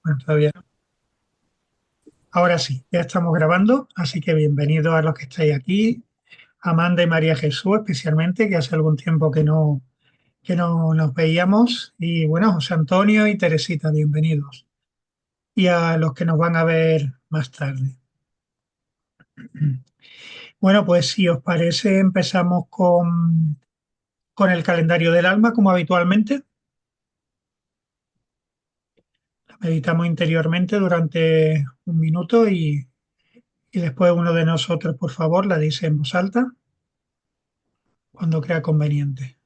Bueno, todavía no. Ahora sí, ya estamos grabando, así que bienvenidos a los que estáis aquí, Amanda y María Jesús especialmente, que hace algún tiempo que no nos veíamos, y bueno, José Antonio y Teresita, bienvenidos. Y a los que nos van a ver más tarde. Bueno, pues si os parece, empezamos con el calendario del alma, como habitualmente. Meditamos interiormente durante un minuto y después uno de nosotros, por favor, la dice en voz alta cuando crea conveniente.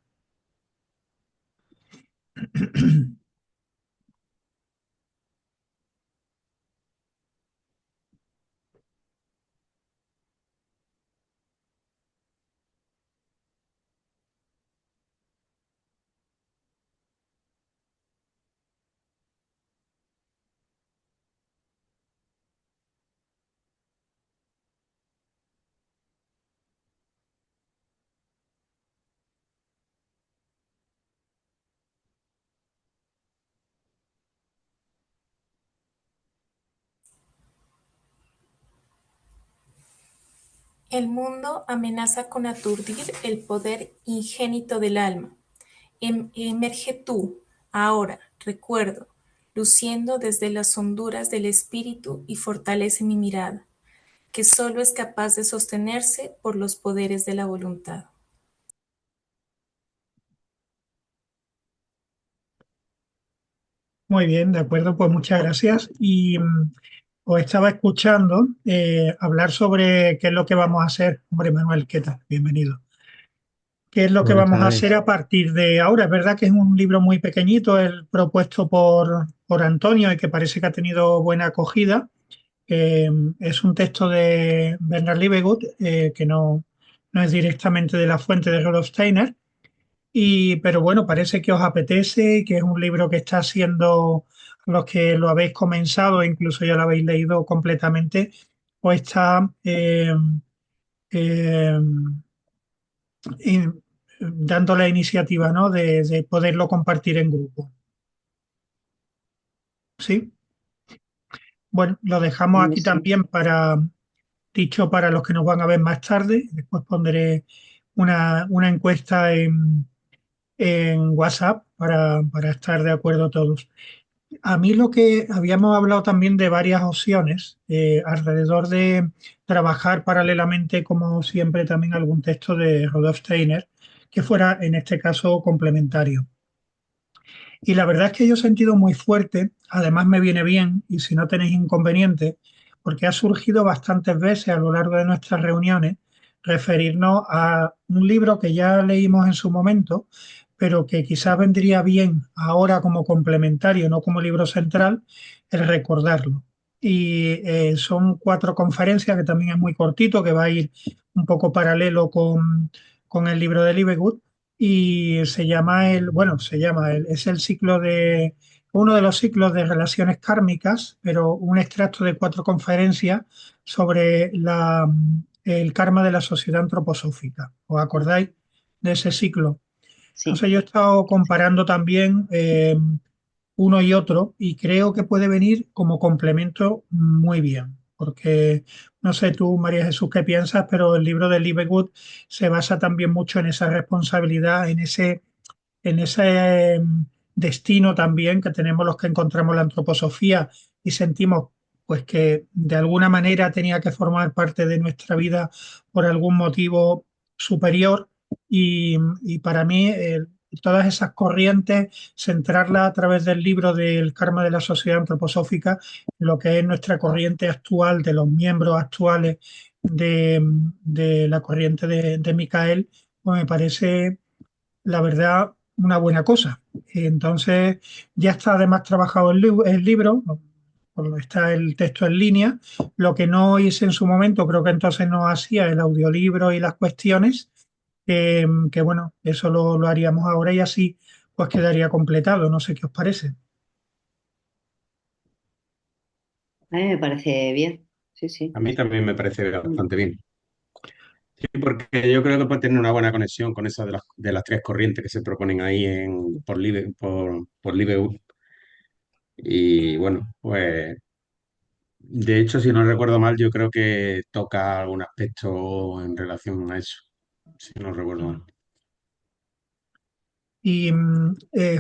El mundo amenaza con aturdir el poder ingénito del alma. Emerge tú, ahora, recuerdo, luciendo desde las honduras del espíritu y fortalece mi mirada, que solo es capaz de sostenerse por los poderes de la voluntad. Muy bien, de acuerdo, pues muchas gracias. Y os estaba escuchando hablar sobre qué es lo que vamos a hacer. Hombre, Manuel, ¿qué tal? Bienvenido. ¿Qué es lo que Buenas vamos a tardes. hacer a partir de ahora? Es verdad que es un libro muy pequeñito, el propuesto por Antonio y que parece que ha tenido buena acogida. Es un texto de Bernard Libegut, que no es directamente de la fuente de Rudolf Steiner. Pero bueno, parece que os apetece, que es un libro que está siendo, los que lo habéis comenzado, incluso ya lo habéis leído completamente, o está eh, in- dando la iniciativa, ¿no? De poderlo compartir en grupo. ¿Sí? Bueno, lo dejamos aquí Sí. también dicho para los que nos van a ver más tarde. Después pondré una encuesta en WhatsApp para estar de acuerdo todos. A mí lo que habíamos hablado también de varias opciones alrededor de trabajar paralelamente, como siempre, también algún texto de Rudolf Steiner que fuera, en este caso, complementario. Y la verdad es que yo he sentido muy fuerte, además me viene bien, y si no tenéis inconveniente, porque ha surgido bastantes veces a lo largo de nuestras reuniones referirnos a un libro que ya leímos en su momento, pero que quizás vendría bien ahora como complementario, no como libro central, el recordarlo. Y son 4 conferencias, que también es muy cortito, que va a ir un poco paralelo con el libro de Libegut, y es el ciclo uno de los ciclos de relaciones kármicas, pero un extracto de 4 conferencias sobre el karma de la sociedad antroposófica. ¿Os acordáis de ese ciclo? Sí, Entonces yo he estado comparando también uno y otro y creo que puede venir como complemento muy bien, porque no sé tú, María Jesús, qué piensas, pero el libro de Libewood se basa también mucho en esa responsabilidad, en ese destino también que tenemos los que encontramos la antroposofía y sentimos pues que de alguna manera tenía que formar parte de nuestra vida por algún motivo superior y para mí todas esas corrientes, centrarlas a través del libro del karma de la sociedad antroposófica, lo que es nuestra corriente actual, de los miembros actuales de la corriente de Micael, pues me parece la verdad, una buena cosa. Entonces, ya está además trabajado el libro, está el texto en línea. Lo que no hice en su momento, creo que entonces no hacía el audiolibro y las cuestiones, que bueno, eso lo haríamos ahora y así pues quedaría completado. No sé qué os parece. a mí me parece bien. Sí, sí. A mí también me parece Mm. bastante bien. Sí, porque yo creo que puede tener una buena conexión con esa de las tres corrientes que se proponen ahí por Libe. Y bueno, pues de hecho, si no recuerdo mal, yo creo que toca algún aspecto en relación a eso, si no recuerdo mal. Y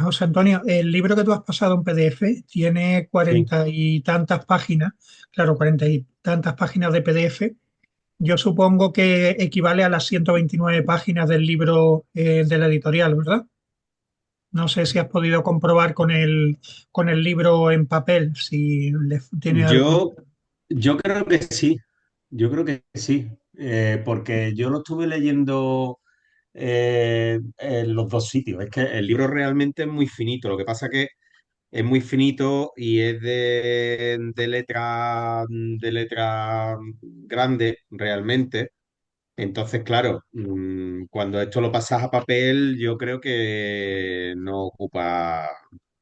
José Antonio, el libro que tú has pasado en PDF tiene Sí. cuarenta y tantas páginas, claro, cuarenta y tantas páginas de PDF. Yo supongo que equivale a las 129 páginas del libro de la editorial, ¿verdad? No sé si has podido comprobar con el libro en papel, si le tiene algún... Yo, yo creo que sí, yo creo que sí, porque yo lo estuve leyendo en los dos sitios. Es que el libro realmente es muy finito, lo que pasa que es muy finito y es de letra grande realmente. Entonces, claro, cuando esto lo pasas a papel, yo creo que no ocupa,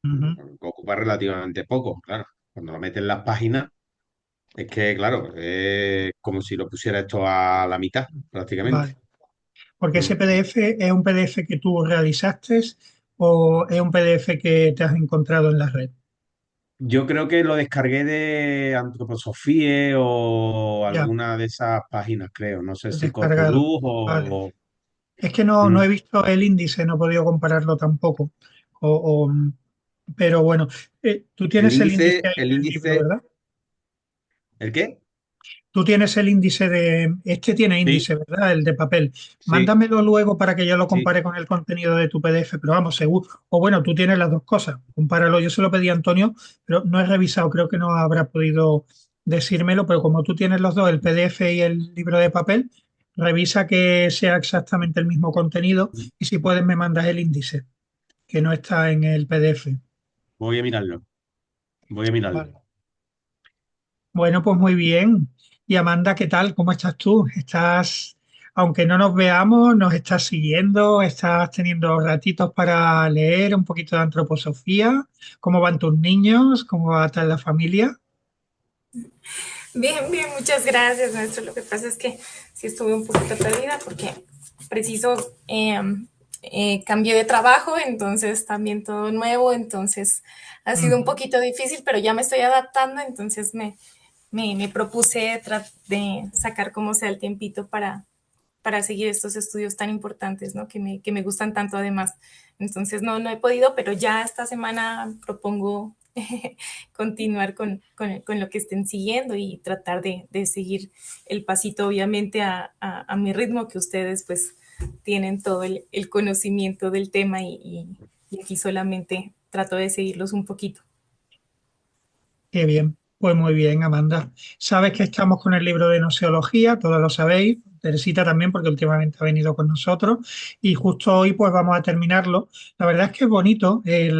Ujú, ocupa relativamente poco, claro. Cuando lo metes en las páginas, es que, claro, es como si lo pusiera esto a la mitad, prácticamente. vale. Porque Mm. ese PDF es un PDF que tú realizaste o es un PDF que te has encontrado en la red. Yo creo que lo descargué de Antroposofie o Ya, alguna de esas páginas, creo. No sé si descargado. Corpus Vale. o... Es que no he Mm. visto el índice, no he podido compararlo tampoco. O, pero bueno, tú tienes el índice ahí El del libro, índice, ¿verdad? ¿el qué? Tú tienes el índice de... Este tiene Sí, índice, ¿verdad? El de papel. sí, Mándamelo luego para que yo lo sí. compare con el contenido de tu PDF, pero vamos, seguro. O bueno, tú tienes las dos cosas. Compáralo. Yo se lo pedí a Antonio, pero no he revisado. Creo que no habrá podido decírmelo, pero como tú tienes los dos, el PDF y el libro de papel, revisa que sea exactamente el mismo contenido y si puedes me mandas el índice, que no está en el PDF. Voy a mirarlo. Voy a mirarlo. Vale. Bueno, pues muy bien. Y Amanda, ¿qué tal? ¿Cómo estás tú? ¿Estás, aunque no nos veamos, nos estás siguiendo? ¿Estás teniendo ratitos para leer un poquito de antroposofía? ¿Cómo van tus niños? ¿Cómo va tal la familia? Bien, bien, muchas gracias, maestro. Lo que pasa es que sí estuve un poquito perdida porque preciso cambié de trabajo, entonces también todo nuevo, entonces ha sido un Mm, poquito difícil, pero ya me estoy adaptando, entonces me propuse de sacar como sea el tiempito para seguir estos estudios tan importantes, ¿no? Que me gustan tanto además. Entonces no he podido, pero ya esta semana propongo continuar con lo que estén siguiendo y tratar de seguir el pasito, obviamente, a mi ritmo, que ustedes pues tienen todo el conocimiento del tema y aquí solamente trato de seguirlos un poquito. qué bien. Pues muy bien, Amanda. Sabes que estamos con el libro de Noseología, todos lo sabéis. Teresita también, porque últimamente ha venido con nosotros. Y justo hoy, pues vamos a terminarlo. La verdad es que es bonito, es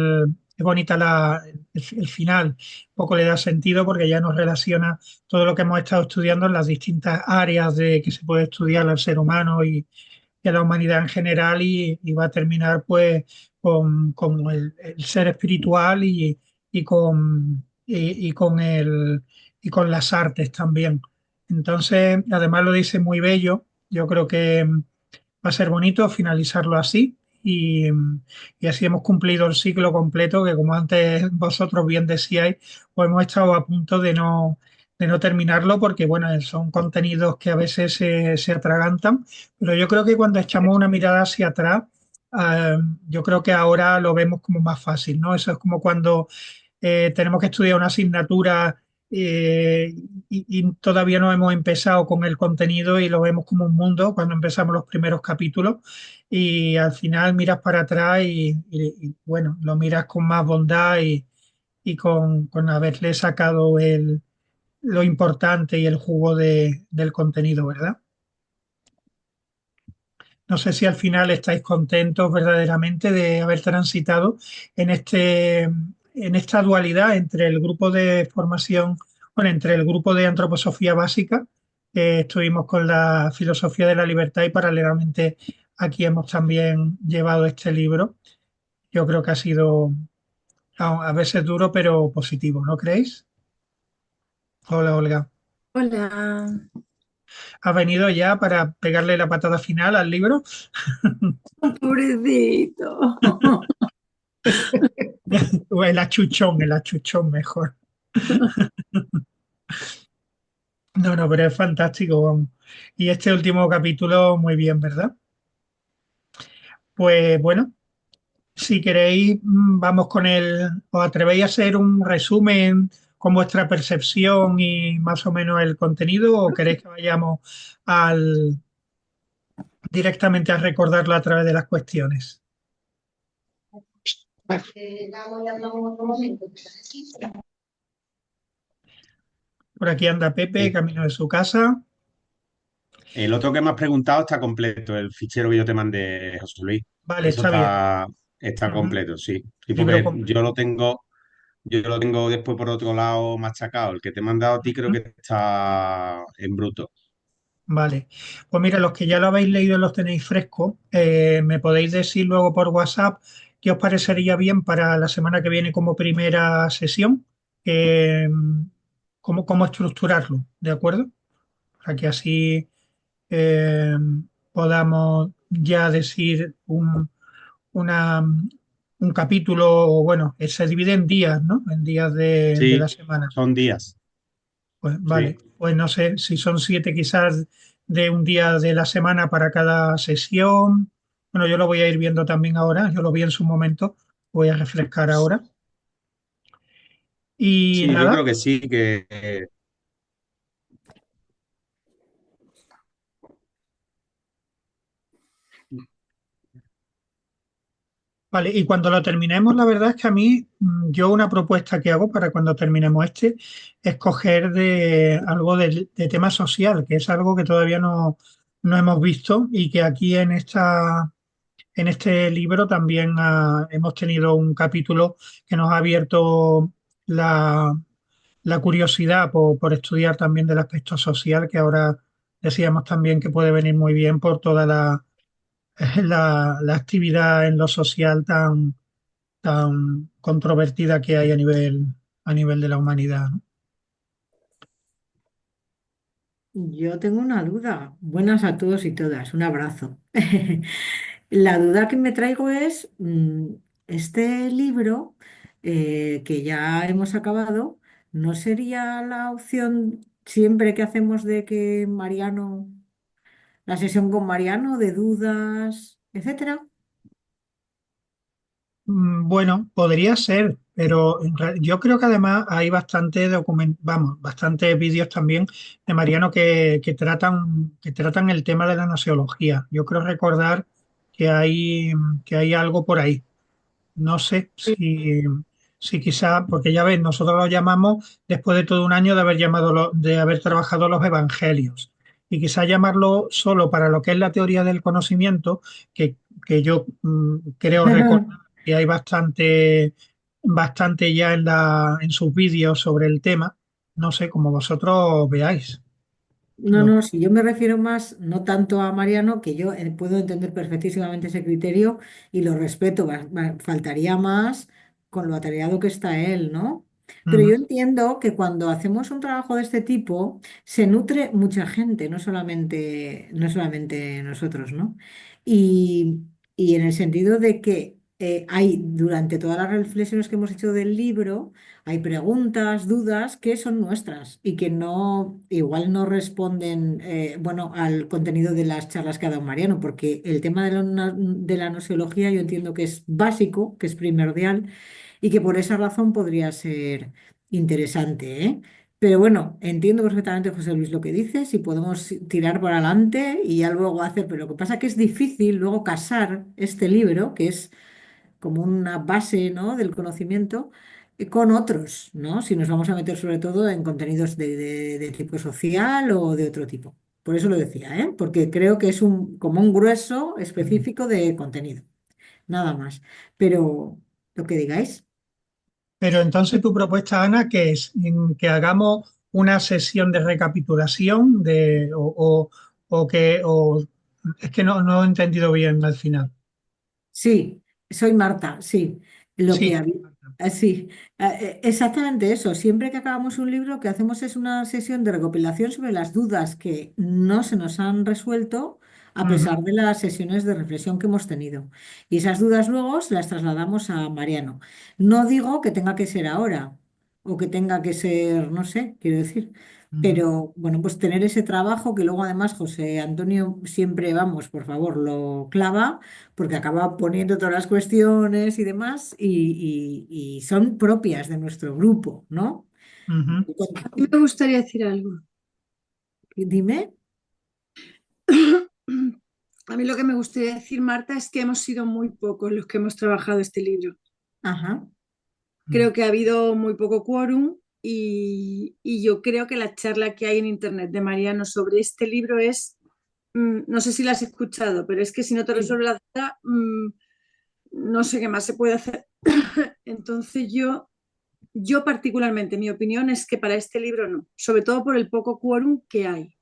bonita el final. Un poco le da sentido porque ya nos relaciona todo lo que hemos estado estudiando en las distintas áreas de que se puede estudiar al ser humano y a la humanidad en general. Y va a terminar, pues, con el ser espiritual y con y con y con las artes también. Entonces, además lo dice muy bello. Yo creo que va a ser bonito finalizarlo así y así hemos cumplido el ciclo completo que como antes vosotros bien decíais, pues hemos estado a punto de no terminarlo porque bueno, son contenidos que a veces se atragantan, pero yo creo que cuando echamos una mirada hacia atrás, yo creo que ahora lo vemos como más fácil, ¿no? Eso es como cuando tenemos que estudiar una asignatura y todavía no hemos empezado con el contenido y lo vemos como un mundo cuando empezamos los primeros capítulos y al final miras para atrás bueno, lo miras con más bondad y con haberle sacado lo importante y el jugo del contenido, ¿verdad? No sé si al final estáis contentos verdaderamente de haber transitado en en esta dualidad entre el grupo de formación, bueno, entre el grupo de antroposofía básica, que estuvimos con la filosofía de la libertad y paralelamente aquí hemos también llevado este libro. Yo creo que ha sido a veces duro, pero positivo, ¿no creéis? Hola, Olga. Hola, ¿Has venido ya para pegarle la patada final al libro? pobrecito. O el achuchón mejor. No, no, pero es fantástico, vamos. Y este último capítulo, muy bien, ¿verdad? Pues bueno, si queréis, vamos con ¿os atrevéis a hacer un resumen con vuestra percepción y más o menos el contenido o queréis que vayamos al, directamente a recordarlo a través de las cuestiones? Por aquí anda Pepe, Eh, camino de su casa. El otro que me has preguntado está completo, el fichero que yo te mandé, José Luis. Vale, Eso está bien. está Ujú. completo, sí. Sí, Libro porque completo. yo lo tengo después por otro lado machacado. El que te he mandado a ti creo Ujú. que está en bruto. Vale, pues mira, los que ya lo habéis leído y los tenéis frescos, me podéis decir luego por WhatsApp qué os parecería bien para la semana que viene como primera sesión, eh, cómo estructurarlo, ¿de acuerdo? Para que así eh, podamos ya decir una- un capítulo, o bueno, se divide en días, ¿no? En días de la Sí, semana. son días. Pues Sí. vale, pues no sé si son 7 quizás de un día de la semana para cada sesión. Bueno, yo lo voy a ir viendo también ahora, yo lo vi en su momento, voy a refrescar ahora. Y Sí, yo nada, creo que sí, que vale, y cuando lo terminemos, la verdad es que a mí, yo una propuesta que hago para cuando terminemos este es coger de algo de tema social, que es algo que todavía no hemos visto y que aquí en este libro también hemos tenido un capítulo que nos ha abierto la, la curiosidad por estudiar también del aspecto social, que ahora decíamos también que puede venir muy bien por toda la actividad en lo social tan controvertida que hay a nivel de la humanidad, ¿no? Yo tengo una duda. Buenas a todos y todas. Un abrazo. La duda que me traigo es, este libro que ya hemos acabado, ¿no sería la opción siempre que hacemos de que Mariano, la sesión con Mariano, de dudas, etcétera? Bueno, podría ser, pero yo creo que además hay vamos, bastantes vídeos también de Mariano que tratan el tema de la nociología. Yo creo recordar que hay algo por ahí. No sé si quizá, porque ya ves, nosotros lo llamamos después de todo un año de de haber trabajado los evangelios. Y quizá llamarlo solo para lo que es la teoría del conocimiento, que, que yo creo recordar que hay bastante ya en sus vídeos sobre el tema. No sé, como vosotros veáis. No, Lo- no, si yo me refiero más, no tanto a Mariano, que yo puedo entender perfectísimamente ese criterio y lo respeto, faltaría más con lo atareado que está él, ¿no? Pero Ujú. yo entiendo que cuando hacemos un trabajo de este tipo, se nutre mucha gente, no solamente nosotros, ¿no? Y, y en el sentido de que hay, durante todas las reflexiones que hemos hecho del libro, hay preguntas, dudas que son nuestras y que no, igual no responden, bueno, al contenido de las charlas que ha dado Mariano, porque el tema de la nosiología yo entiendo que es básico, que es primordial y que por esa razón podría ser interesante, ¿eh? Pero bueno, entiendo perfectamente, José Luis, lo que dices y podemos tirar para adelante y ya luego hacer, pero lo que pasa es que es difícil luego casar este libro, que es como una base, ¿no?, del conocimiento, con otros, ¿no? Si nos vamos a meter sobre todo en contenidos de tipo social o de otro tipo. Por eso lo decía, ¿eh? Porque creo que es como un grueso específico de contenido, nada más. Pero lo que digáis. Pero entonces tu propuesta, Ana, que es que hagamos una sesión de recapitulación o es que no he entendido bien al final. Sí, soy Marta, sí. Lo que Sí, había, sí, exactamente eso. Siempre que acabamos un libro, lo que hacemos es una sesión de recopilación sobre las dudas que no se nos han resuelto a Ujú, pesar de las sesiones de reflexión que hemos tenido. Y esas dudas luego se las trasladamos a Mariano. No digo que tenga que ser ahora o que tenga que ser, no sé, quiero decir. ujú, Pero bueno, pues tener ese trabajo que luego además José Antonio siempre, vamos, por favor, lo clava, porque acaba poniendo todas las cuestiones y demás, y son propias de nuestro grupo, ¿no? ujú, A mí me gustaría decir algo. Dime. A mí lo que me gustaría decir, Marta, es que hemos sido muy pocos los que hemos trabajado este libro. Ajá. ujú, Creo que ha habido muy poco quórum y yo creo que la charla que hay en internet de Mariano sobre este libro es, no sé si la has escuchado, pero es que si no te Sí. resuelve la duda, no sé qué más se puede hacer. Entonces yo particularmente, mi opinión es que para este libro no, sobre todo por el poco quórum que hay.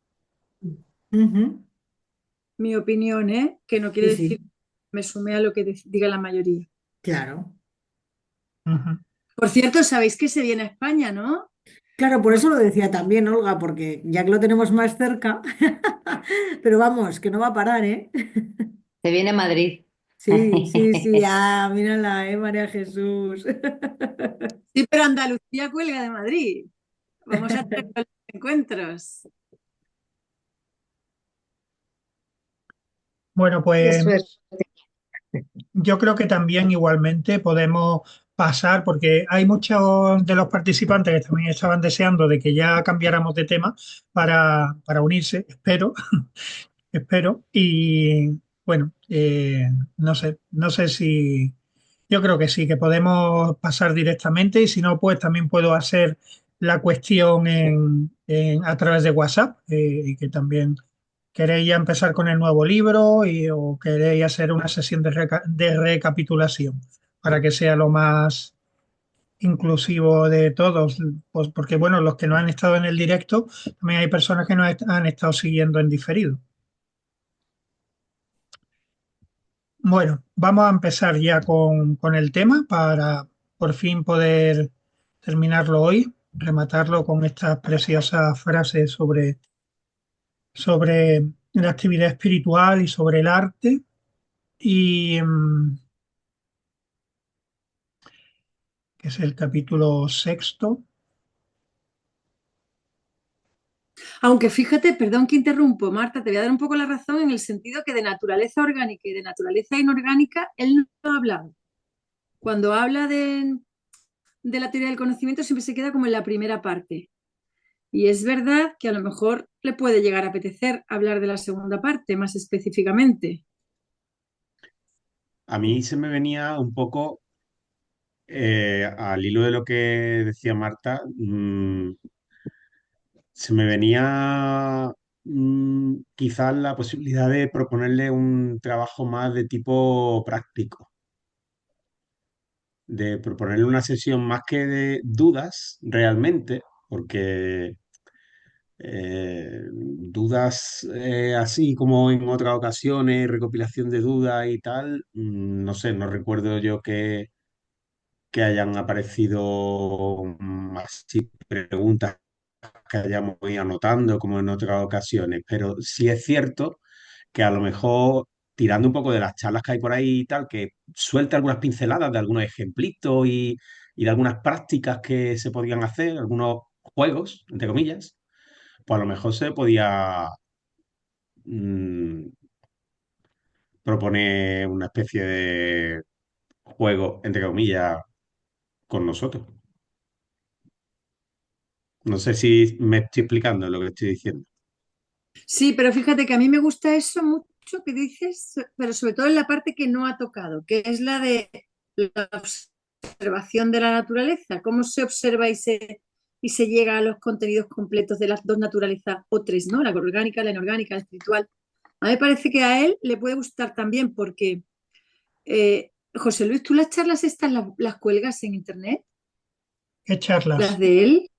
Ujú. Mi opinión, ¿eh? Que no quiere Sí, decir sí, que me sume a lo que diga la mayoría. claro. ujú. Por cierto, sabéis que se viene a España, ¿no? Claro, por Vos- eso lo decía también, Olga, porque ya que lo tenemos más cerca, pero vamos, que no va a parar, ¿eh? Se viene a Madrid. Sí, sí, sí, ah, mírala, María Jesús. Sí, pero Andalucía cuelga de Madrid. Vamos a tener los encuentros. Bueno, Qué pues suerte. yo creo que también igualmente podemos pasar, porque hay muchos de los participantes que también estaban deseando de que ya cambiáramos de tema para unirse, espero, espero. Y bueno, no sé si, yo creo que sí, que podemos pasar directamente y si no, pues también puedo hacer la cuestión a través de WhatsApp, y que también queréis ya empezar con el nuevo libro o queréis hacer una sesión de recapitulación para que sea lo más inclusivo de todos, pues porque bueno, los que no han estado en el directo, también hay personas que no han estado siguiendo en diferido. Bueno, vamos a empezar ya con el tema para por fin poder terminarlo hoy, rematarlo con estas preciosas frases sobre la actividad espiritual y sobre el arte. Y que es el capítulo sexto. Aunque fíjate, perdón que interrumpo, Marta, te voy a dar un poco la razón en el sentido que de naturaleza orgánica y de naturaleza inorgánica él no ha hablado. Cuando habla de la teoría del conocimiento siempre se queda como en la primera parte. Y es verdad que a lo mejor le puede llegar a apetecer hablar de la segunda parte más específicamente. A mí se me venía un poco, al hilo de lo que decía Marta, se me venía quizás la posibilidad de proponerle un trabajo más de tipo práctico, de proponerle una sesión más que de dudas realmente, porque dudas así como en otras ocasiones, recopilación de dudas y tal, no sé, no recuerdo yo que hayan aparecido así preguntas que hayamos ido anotando como en otras ocasiones, pero sí es cierto que a lo mejor tirando un poco de las charlas que hay por ahí y tal, que suelta algunas pinceladas de algunos ejemplitos y de algunas prácticas que se podían hacer, algunos juegos, entre comillas, pues a lo mejor se podía mm, proponer una especie de juego, entre comillas, con nosotros. No sé si me estoy explicando lo que estoy diciendo. Sí, pero fíjate que a mí me gusta eso mucho que dices, pero sobre todo en la parte que no ha tocado, que es la de la observación de la naturaleza, cómo se observa y se llega a los contenidos completos de las dos naturalezas o tres, ¿no? La orgánica, la inorgánica, la espiritual. A mí me parece que a él le puede gustar también porque, José Luis, ¿tú las charlas estas las cuelgas en internet? ¿Qué ¿Las charlas? de él?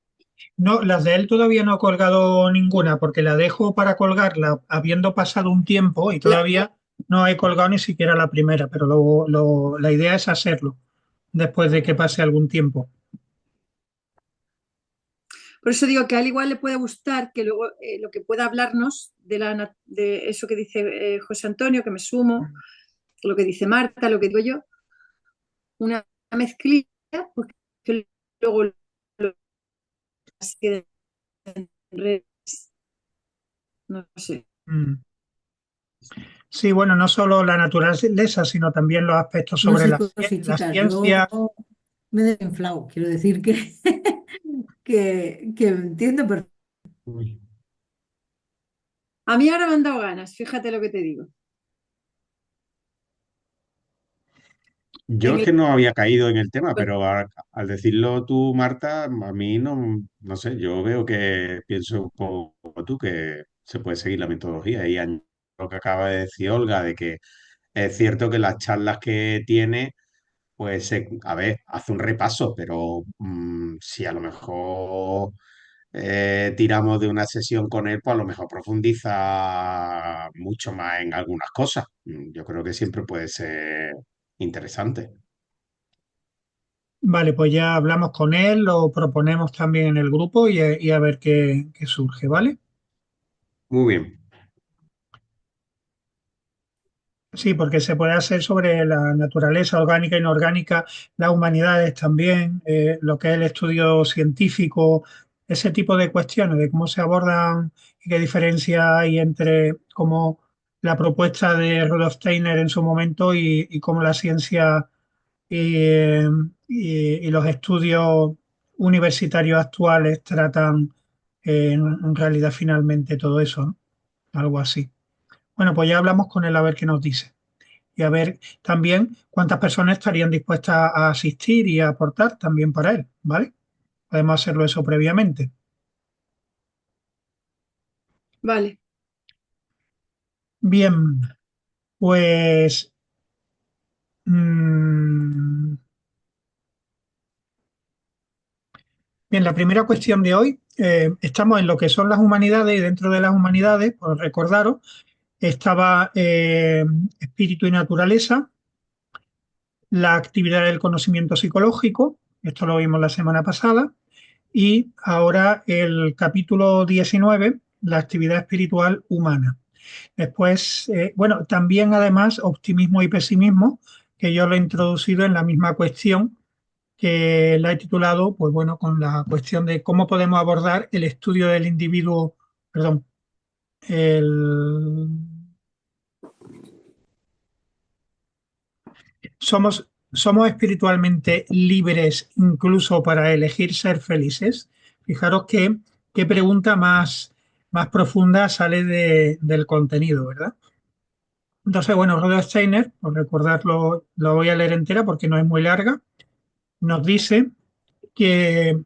No, las de él todavía no he colgado ninguna porque la dejo para colgarla habiendo pasado un tiempo y La- todavía no he colgado ni siquiera la primera, pero la idea es hacerlo después de que pase algún tiempo. Por eso digo que al igual le puede gustar que luego lo que pueda hablarnos de eso que dice José Antonio, que me sumo, lo que dice Marta, lo que digo yo, una mezclilla, porque luego lo que no sé. Mm. Sí, bueno, no solo la naturaleza, sino también los aspectos No sobre sé, sí, la chicas, yo ciencia. me he desinflado. Quiero decir que, que entiendo perfectamente. Uy. A mí ahora me han dado ganas, fíjate lo que te digo. Yo En es el, que no había caído en el tema, pero al decirlo tú, Marta, a mí no sé, yo veo que pienso un poco como tú, que se puede seguir la metodología y añado lo que acaba de decir Olga, de que es cierto que las charlas que tiene, pues, a ver, hace un repaso, pero si a lo mejor tiramos de una sesión con él, pues a lo mejor profundiza mucho más en algunas cosas. Yo creo que siempre puede ser interesante. Vale, pues ya hablamos con él, lo proponemos también en el grupo y a ver qué surge, ¿vale? Muy bien. Sí, porque se puede hacer sobre la naturaleza orgánica, inorgánica, las humanidades también, lo que es el estudio científico, ese tipo de cuestiones, de cómo se abordan y qué diferencia hay entre cómo la propuesta de Rudolf Steiner en su momento y cómo la ciencia y, y los estudios universitarios actuales tratan en realidad finalmente todo eso, ¿no? Algo así. Bueno, pues ya hablamos con él a ver qué nos dice y a ver también cuántas personas estarían dispuestas a asistir y a aportar también para él, ¿vale? Podemos hacerlo eso previamente. vale, Bien, pues bien, la primera cuestión de hoy, estamos en lo que son las humanidades y dentro de las humanidades, por recordaros, estaba espíritu y naturaleza, la actividad del conocimiento psicológico, esto lo vimos la semana pasada, y ahora el capítulo 19, la actividad espiritual humana. Después, bueno, también además optimismo y pesimismo, que yo lo he introducido en la misma cuestión que la he titulado, pues bueno, con la cuestión de cómo podemos abordar el estudio del individuo, perdón, el, somos espiritualmente libres incluso para elegir ser felices. Fijaros qué pregunta más profunda sale del contenido, ¿verdad? Entonces, bueno, Rudolf Steiner, por recordarlo, lo voy a leer entera porque no es muy larga, nos dice que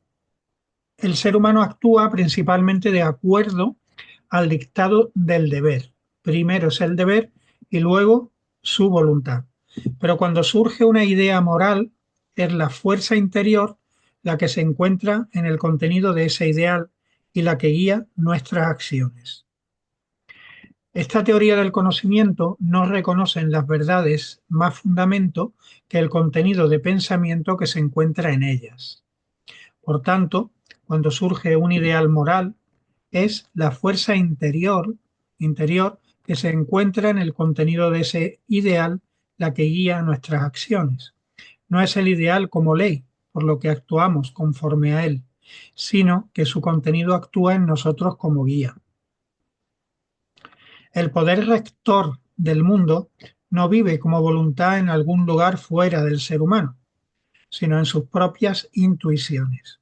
el ser humano actúa principalmente de acuerdo al dictado del deber. Primero es el deber y luego su voluntad. Pero cuando surge una idea moral, es la fuerza interior la que se encuentra en el contenido de ese ideal y la que guía nuestras acciones. Esta teoría del conocimiento no reconoce en las verdades más fundamento que el contenido de pensamiento que se encuentra en ellas. Por tanto, cuando surge un ideal moral, es la fuerza interior que se encuentra en el contenido de ese ideal la que guía nuestras acciones. No es el ideal como ley, por lo que actuamos conforme a él, sino que su contenido actúa en nosotros como guía. El poder rector del mundo no vive como voluntad en algún lugar fuera del ser humano, sino en sus propias intuiciones.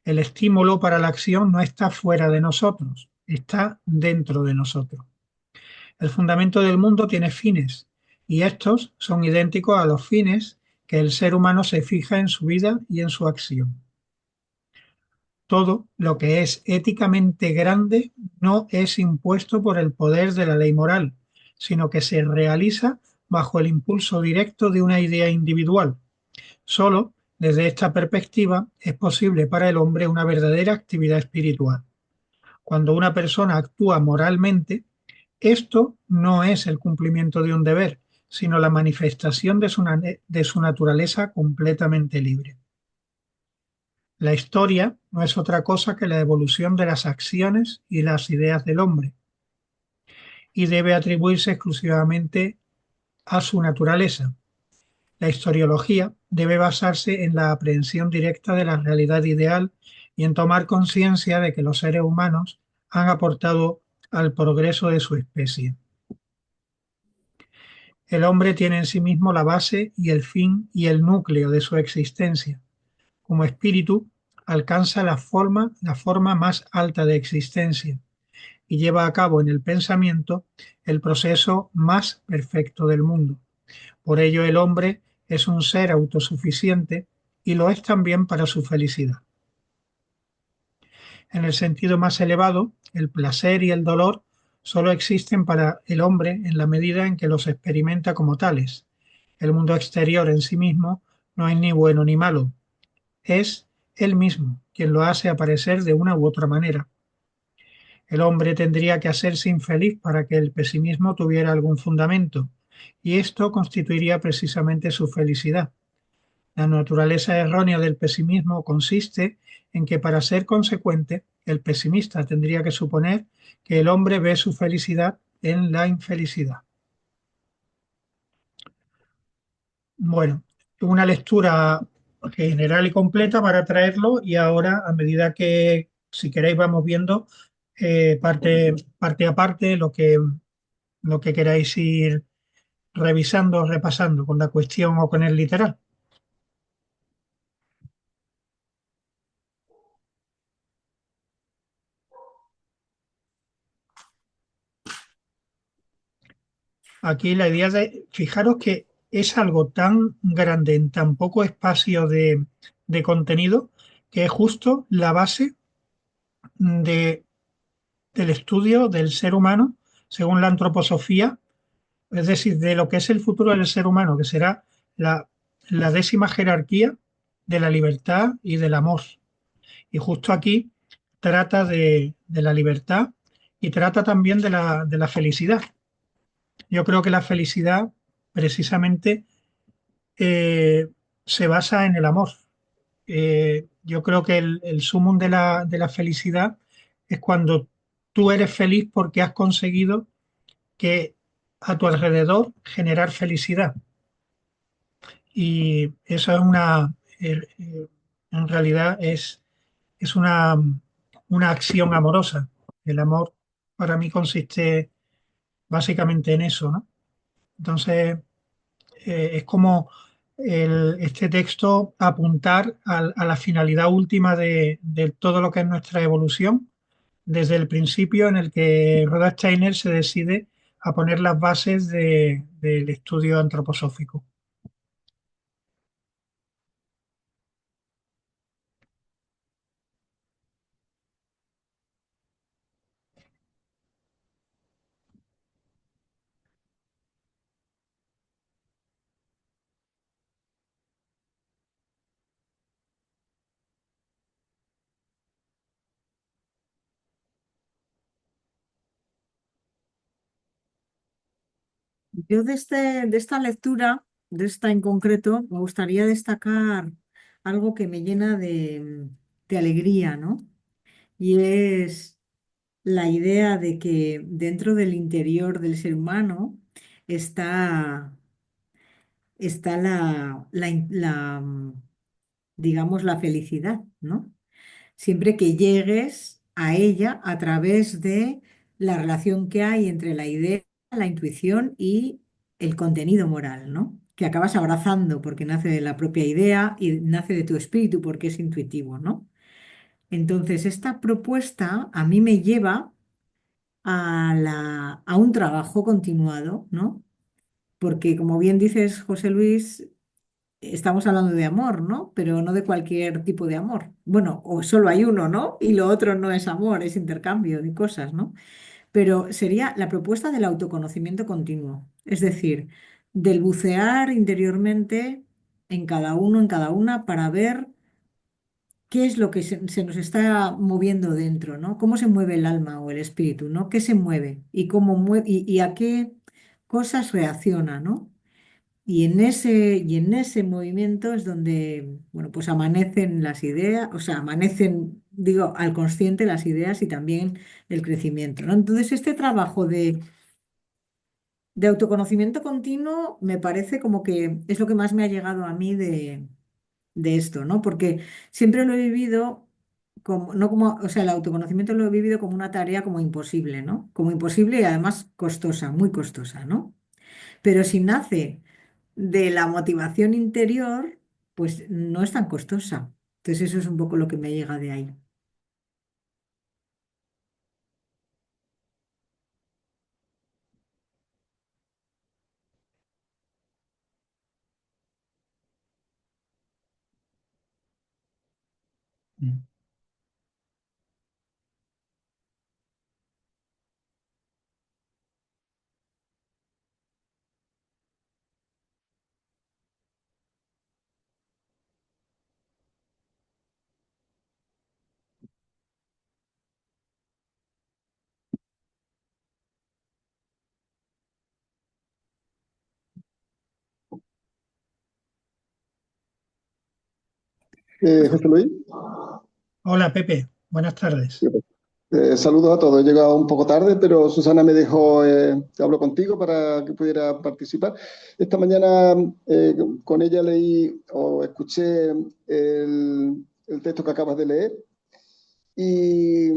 El estímulo para la acción no está fuera de nosotros, está dentro de nosotros. El fundamento del mundo tiene fines y estos son idénticos a los fines que el ser humano se fija en su vida y en su acción. Todo lo que es éticamente grande no es impuesto por el poder de la ley moral, sino que se realiza bajo el impulso directo de una idea individual. Solo desde esta perspectiva es posible para el hombre una verdadera actividad espiritual. Cuando una persona actúa moralmente, esto no es el cumplimiento de un deber, sino la manifestación de su naturaleza completamente libre. La historia no es otra cosa que la evolución de las acciones y las ideas del hombre, y debe atribuirse exclusivamente a su naturaleza. La historiología debe basarse en la aprehensión directa de la realidad ideal y en tomar conciencia de que los seres humanos han aportado al progreso de su especie. El hombre tiene en sí mismo la base y el fin y el núcleo de su existencia. Como espíritu, alcanza la forma más alta de existencia y lleva a cabo en el pensamiento el proceso más perfecto del mundo. Por ello, el hombre es un ser autosuficiente y lo es también para su felicidad. En el sentido más elevado, el placer y el dolor solo existen para el hombre en la medida en que los experimenta como tales. El mundo exterior en sí mismo no es ni bueno ni malo, es él mismo quien lo hace aparecer de una u otra manera. El hombre tendría que hacerse infeliz para que el pesimismo tuviera algún fundamento, y esto constituiría precisamente su felicidad. La naturaleza errónea del pesimismo consiste en que para ser consecuente, el pesimista tendría que suponer que el hombre ve su felicidad en la infelicidad. Bueno, una lectura general y completa para traerlo y ahora, a medida que, si queréis, vamos viendo parte a parte lo que queráis ir revisando o repasando con la cuestión o con el literal. Aquí la idea de, fijaros que es algo tan grande en tan poco espacio de contenido que es justo la base de, del estudio del ser humano según la antroposofía, es decir, de lo que es el futuro del ser humano, que será la, la décima jerarquía de la libertad y del amor. Y justo aquí trata de la libertad y trata también de la felicidad. Yo creo que la felicidad precisamente eh, se basa en el amor. Yo creo que el sumum de la felicidad es cuando tú eres feliz porque has conseguido que a tu alrededor generar felicidad. Y eso es en realidad es una acción amorosa. El amor para mí consiste básicamente en eso, ¿no? Entonces, es como este texto apuntar a la finalidad última de todo lo que es nuestra evolución, desde el principio en el que Rudolf Steiner se decide a poner las bases del estudio antroposófico. Yo de esta lectura, de esta en concreto, me gustaría destacar algo que me llena de alegría, ¿no? Y es la idea de que dentro del interior del ser humano está, está digamos, la felicidad, ¿no? Siempre que llegues a ella a través de la relación que hay entre la idea, la intuición y el contenido moral, ¿no? Que acabas abrazando porque nace de la propia idea y nace de tu espíritu porque es intuitivo, ¿no? Entonces, esta propuesta a mí me lleva a un trabajo continuado, ¿no? Porque, como bien dices, José Luis, estamos hablando de amor, ¿no? Pero no de cualquier tipo de amor. Bueno, o solo hay uno, ¿no? Y lo otro no es amor, es intercambio de cosas, ¿no? Pero sería la propuesta del autoconocimiento continuo, es decir, del bucear interiormente en cada uno, en cada una, para ver qué es lo que se nos está moviendo dentro, ¿no? Cómo se mueve el alma o el espíritu, ¿no? ¿Qué se mueve y cómo y a qué cosas reacciona, ¿no? Y en ese movimiento es donde, bueno, pues amanecen las ideas, o sea, amanecen digo, al consciente las ideas y también el crecimiento, ¿no? Entonces, este trabajo de autoconocimiento continuo me parece como que es lo que más me ha llegado a mí de esto, ¿no? Porque siempre lo he vivido como, no como, o sea, el autoconocimiento lo he vivido como una tarea como imposible, ¿no? Como imposible y además costosa, muy costosa, ¿no? Pero si nace de la motivación interior, pues no es tan costosa. Entonces eso es un poco lo que me llega de ahí. Mm. José Luis, Hola Pepe, buenas tardes. saludos a todos. He llegado un poco tarde, pero Susana me dejó que hablo contigo para que pudiera participar. Esta mañana con ella leí o escuché el texto que acabas de leer y,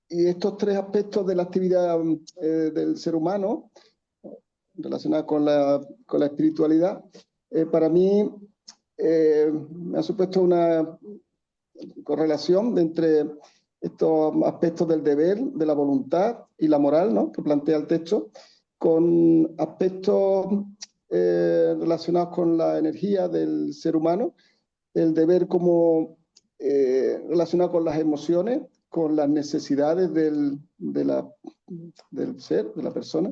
y estos tres aspectos de la actividad del ser humano relacionados con la espiritualidad, para mí me ha supuesto una correlación entre estos aspectos del deber, de la voluntad y la moral, ¿no?, que plantea el texto, con aspectos relacionados con la energía del ser humano, el deber como relacionado con las emociones, con las necesidades del ser, de la persona,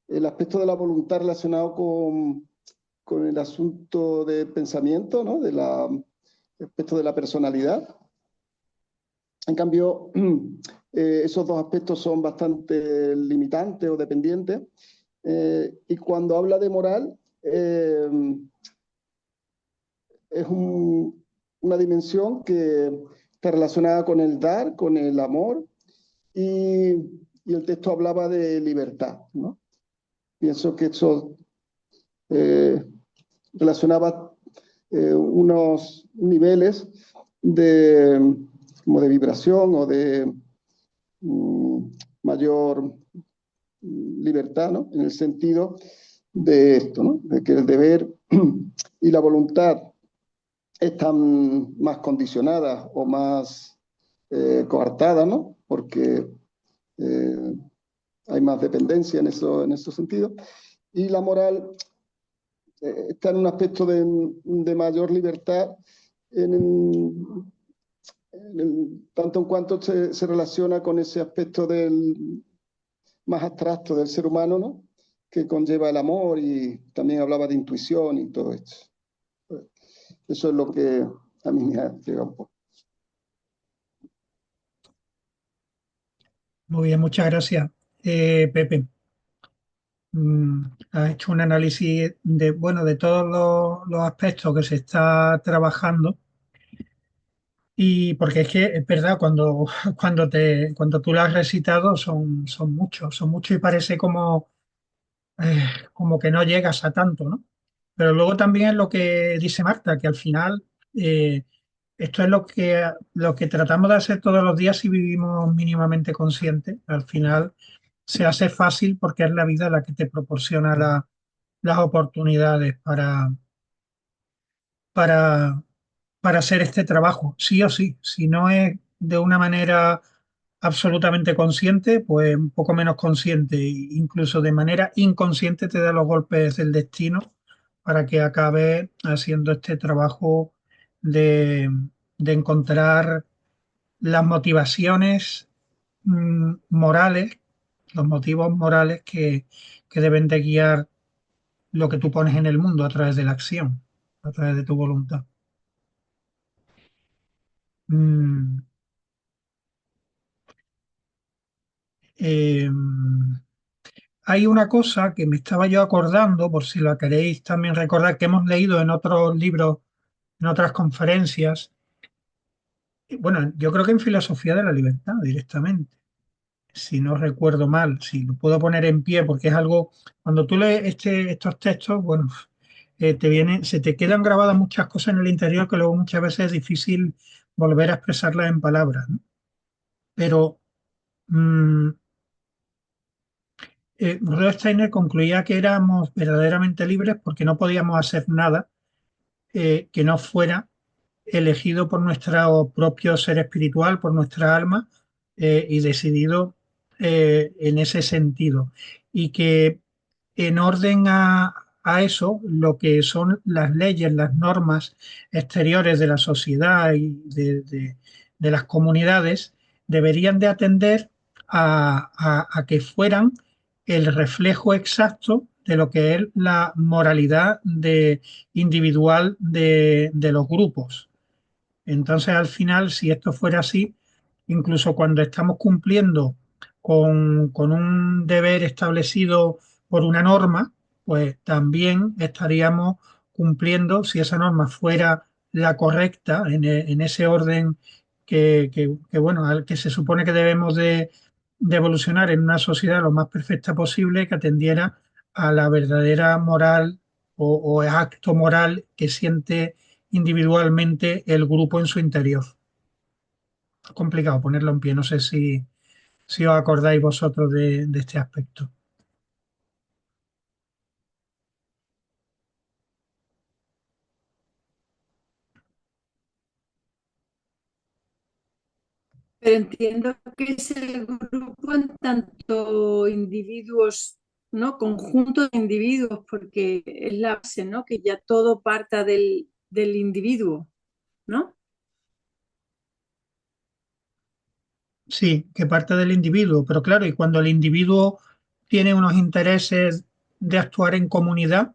el aspecto de la voluntad relacionado con el asunto de pensamiento, ¿no?, el aspecto de la personalidad. En cambio, esos dos aspectos son bastante limitantes o dependientes. Y cuando habla de moral, es una dimensión que está relacionada con el dar, con el amor, y, y el texto hablaba de libertad, ¿no? Pienso que eso eh, relacionaba unos niveles de, como de vibración o de mayor libertad, ¿no?, en el sentido de esto, ¿no?, de que el deber y la voluntad están más condicionadas o más coartadas, ¿no?, porque eh, hay más dependencia en esos sentidos. Y la moral está en un aspecto de mayor libertad en, tanto en cuanto se relaciona con ese aspecto más abstracto del ser humano, ¿no?, que conlleva el amor, y también hablaba de intuición y todo esto. Eso es lo que a mí me ha llegado un poco. Muy bien, muchas gracias, Pepe. Has hecho un análisis de, bueno, de todos los aspectos que se está trabajando. Y porque es que es verdad, cuando tú lo has recitado son muchos y parece como que no llegas a tanto, ¿no? Pero luego también es lo que dice Marta, que al final eh, esto es lo que tratamos de hacer todos los días si vivimos mínimamente conscientes. Al final se hace fácil porque es la vida la que te proporciona las oportunidades para, para hacer este trabajo, sí o sí. Si no es de una manera absolutamente consciente, pues un poco menos consciente, e incluso de manera inconsciente te da los golpes del destino para que acabes haciendo este trabajo de, de encontrar las motivaciones morales, los motivos morales que deben de guiar lo que tú pones en el mundo a través de la acción, a través de tu voluntad. Mm, eh, Hay una cosa que me estaba yo acordando, por si la queréis también recordar, que hemos leído en otros libros, en otras conferencias, Bueno, yo creo que en filosofía de la libertad directamente, si no recuerdo mal, si lo puedo poner en pie, porque es algo, cuando tú lees estos textos, bueno, se te quedan grabadas muchas cosas en el interior que luego muchas veces es difícil volver a expresarlas en palabras, ¿no? Pero mm, Rudolf Steiner concluía que éramos verdaderamente libres porque no podíamos hacer nada que no fuera elegido por nuestro propio ser espiritual, por nuestra alma, y decidido en ese sentido. Y que en orden a eso, lo que son las leyes, las normas exteriores de la sociedad y de las comunidades, deberían de atender a que fueran el reflejo exacto de lo que es la moralidad individual de los grupos. Entonces, al final, si esto fuera así, incluso cuando estamos cumpliendo con un deber establecido por una norma, pues también estaríamos cumpliendo, si esa norma fuera la correcta en ese orden bueno, al que se supone que debemos de evolucionar en una sociedad lo más perfecta posible, que atendiera a la verdadera moral o acto moral que siente individualmente el grupo en su interior. Es complicado ponerlo en pie, no sé si os acordáis vosotros de este aspecto. Pero entiendo que es el grupo en tanto individuos, ¿no? Conjunto de individuos, porque es la base, ¿no? Que ya todo parta del individuo, ¿no? Sí, que parte del individuo, pero claro, y cuando el individuo tiene unos intereses de actuar en comunidad,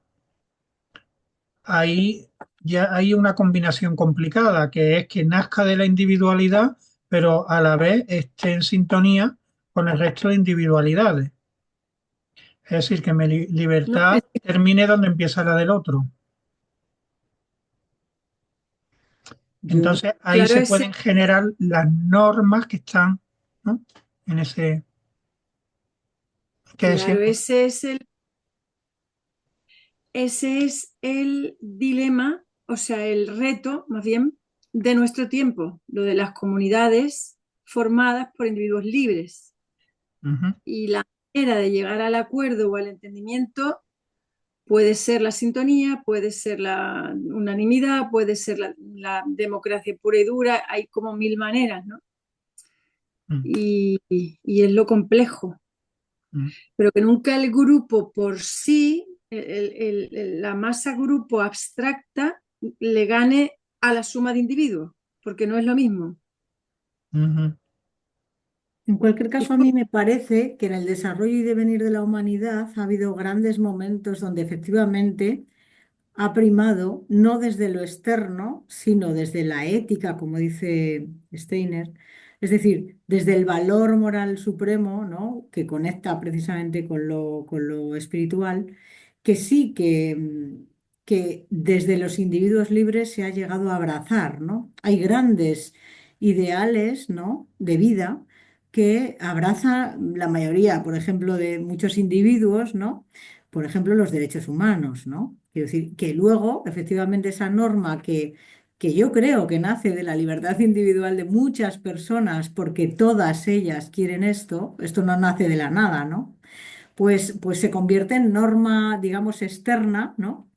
ahí ya hay una combinación complicada, que es que nazca de la individualidad, pero a la vez esté en sintonía con el resto de individualidades. Es decir, que mi No, libertad termine donde empieza la del otro. Yo, Entonces ahí claro, se pueden generar las normas que están, ¿no? En ese, que claro, decíamos. ese es el dilema, o sea, el reto, más bien, de nuestro tiempo, lo de las comunidades formadas por individuos libres. Ujú, Y la manera de llegar al acuerdo o al entendimiento puede ser la sintonía, puede ser la unanimidad, puede ser la democracia pura y dura, hay como mil maneras, ¿no? mm, Y es lo complejo, mm, pero que nunca el grupo por sí, la masa grupo abstracta, le gane a la suma de individuos, porque no es lo mismo. ujú. en cualquier caso, a mí me parece que en el desarrollo y devenir de la humanidad ha habido grandes momentos donde efectivamente ha primado no desde lo externo, sino desde la ética, como dice Steiner, es decir, desde el valor moral supremo, ¿no? Que conecta precisamente con lo espiritual, que sí que desde los individuos libres se ha llegado a abrazar, ¿no? Hay grandes ideales, ¿no? De vida que abraza la mayoría, por ejemplo, de muchos individuos, ¿no? Por ejemplo, los derechos humanos, ¿no? Quiero decir, que luego, efectivamente, esa norma que yo creo que nace de la libertad individual de muchas personas, porque todas ellas quieren esto no nace de la nada, ¿no? Pues se convierte en norma, digamos, externa, ¿no?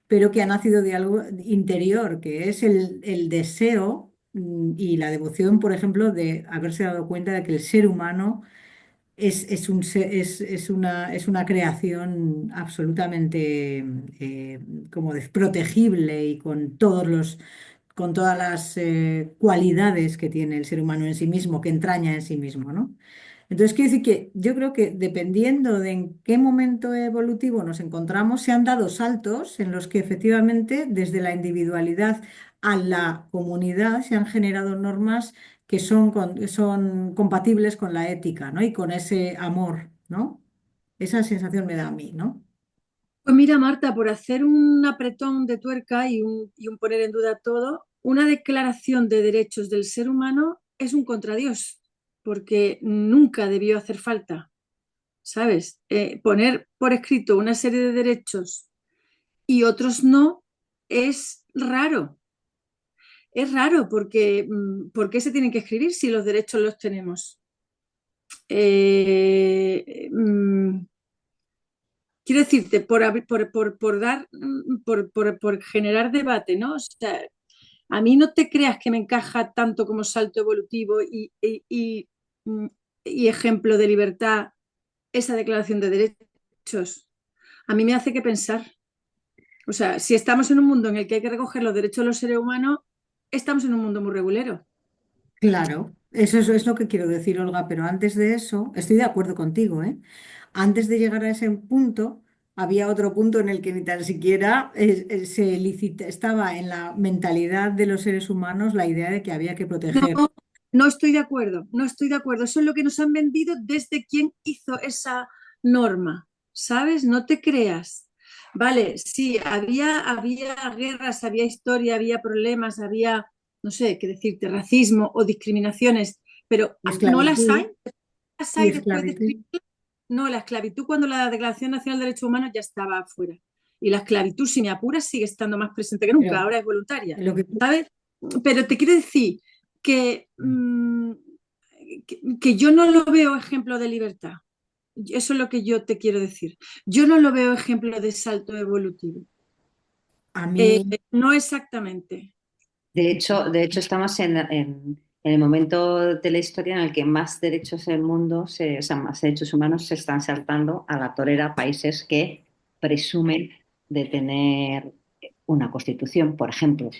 Pero que ha nacido de algo interior, que es el deseo y la devoción, por ejemplo, de haberse dado cuenta de que el ser humano es una creación absolutamente como desprotegible y con todas las cualidades que tiene el ser humano en sí mismo, que entraña en sí mismo, ¿no? Entonces, quiero decir que yo creo que dependiendo de en qué momento evolutivo nos encontramos, se han dado saltos en los que efectivamente desde la individualidad a la comunidad se han generado normas que son compatibles con la ética, ¿no? Y con ese amor, ¿no? Esa sensación me da a mí, ¿no? Pues mira, Marta, por hacer un apretón de tuerca y un poner en duda todo, una declaración de derechos del ser humano es un contradios, porque nunca debió hacer falta, ¿sabes? Poner por escrito una serie de derechos y otros no es raro. Es raro porque ¿por qué se tienen que escribir si los derechos los tenemos? Quiero decirte, por generar debate, ¿no? O sea, a mí no te creas que me encaja tanto como salto evolutivo mm, y ejemplo de libertad esa declaración de derechos. A mí me hace que pensar. O sea, si estamos en un mundo en el que hay que recoger los derechos de los seres humanos, estamos en un mundo muy regulero. Claro, eso es lo que quiero decir, Olga, pero antes de eso, estoy de acuerdo contigo, ¿eh? Antes de llegar a ese punto, había otro punto en el que ni tan siquiera estaba en la mentalidad de los seres humanos la idea de que había que No, proteger. no estoy de acuerdo, no estoy de acuerdo. Eso es lo que nos han vendido desde quien hizo esa norma, ¿sabes? No te creas. Vale, sí, había guerras, había historia, había problemas, había, no sé, qué decirte, racismo o discriminaciones, pero no Esclavitud las y hay después de esclavitud. escribir. No, la esclavitud cuando la Declaración Nacional de Derechos Humanos ya estaba afuera. Y la esclavitud, si me apuras, sigue estando más presente que nunca, Pero ahora es voluntaria, lo que, ¿sabes? Pero te quiero decir que, que yo no lo veo ejemplo de libertad. Eso es lo que yo te quiero decir. Yo no lo veo ejemplo de salto evolutivo. a mí, No exactamente. De hecho estamos en el momento de la historia en el que más derechos del mundo, o sea, más derechos humanos se están saltando a la torera países que presumen de tener una constitución, por ejemplo.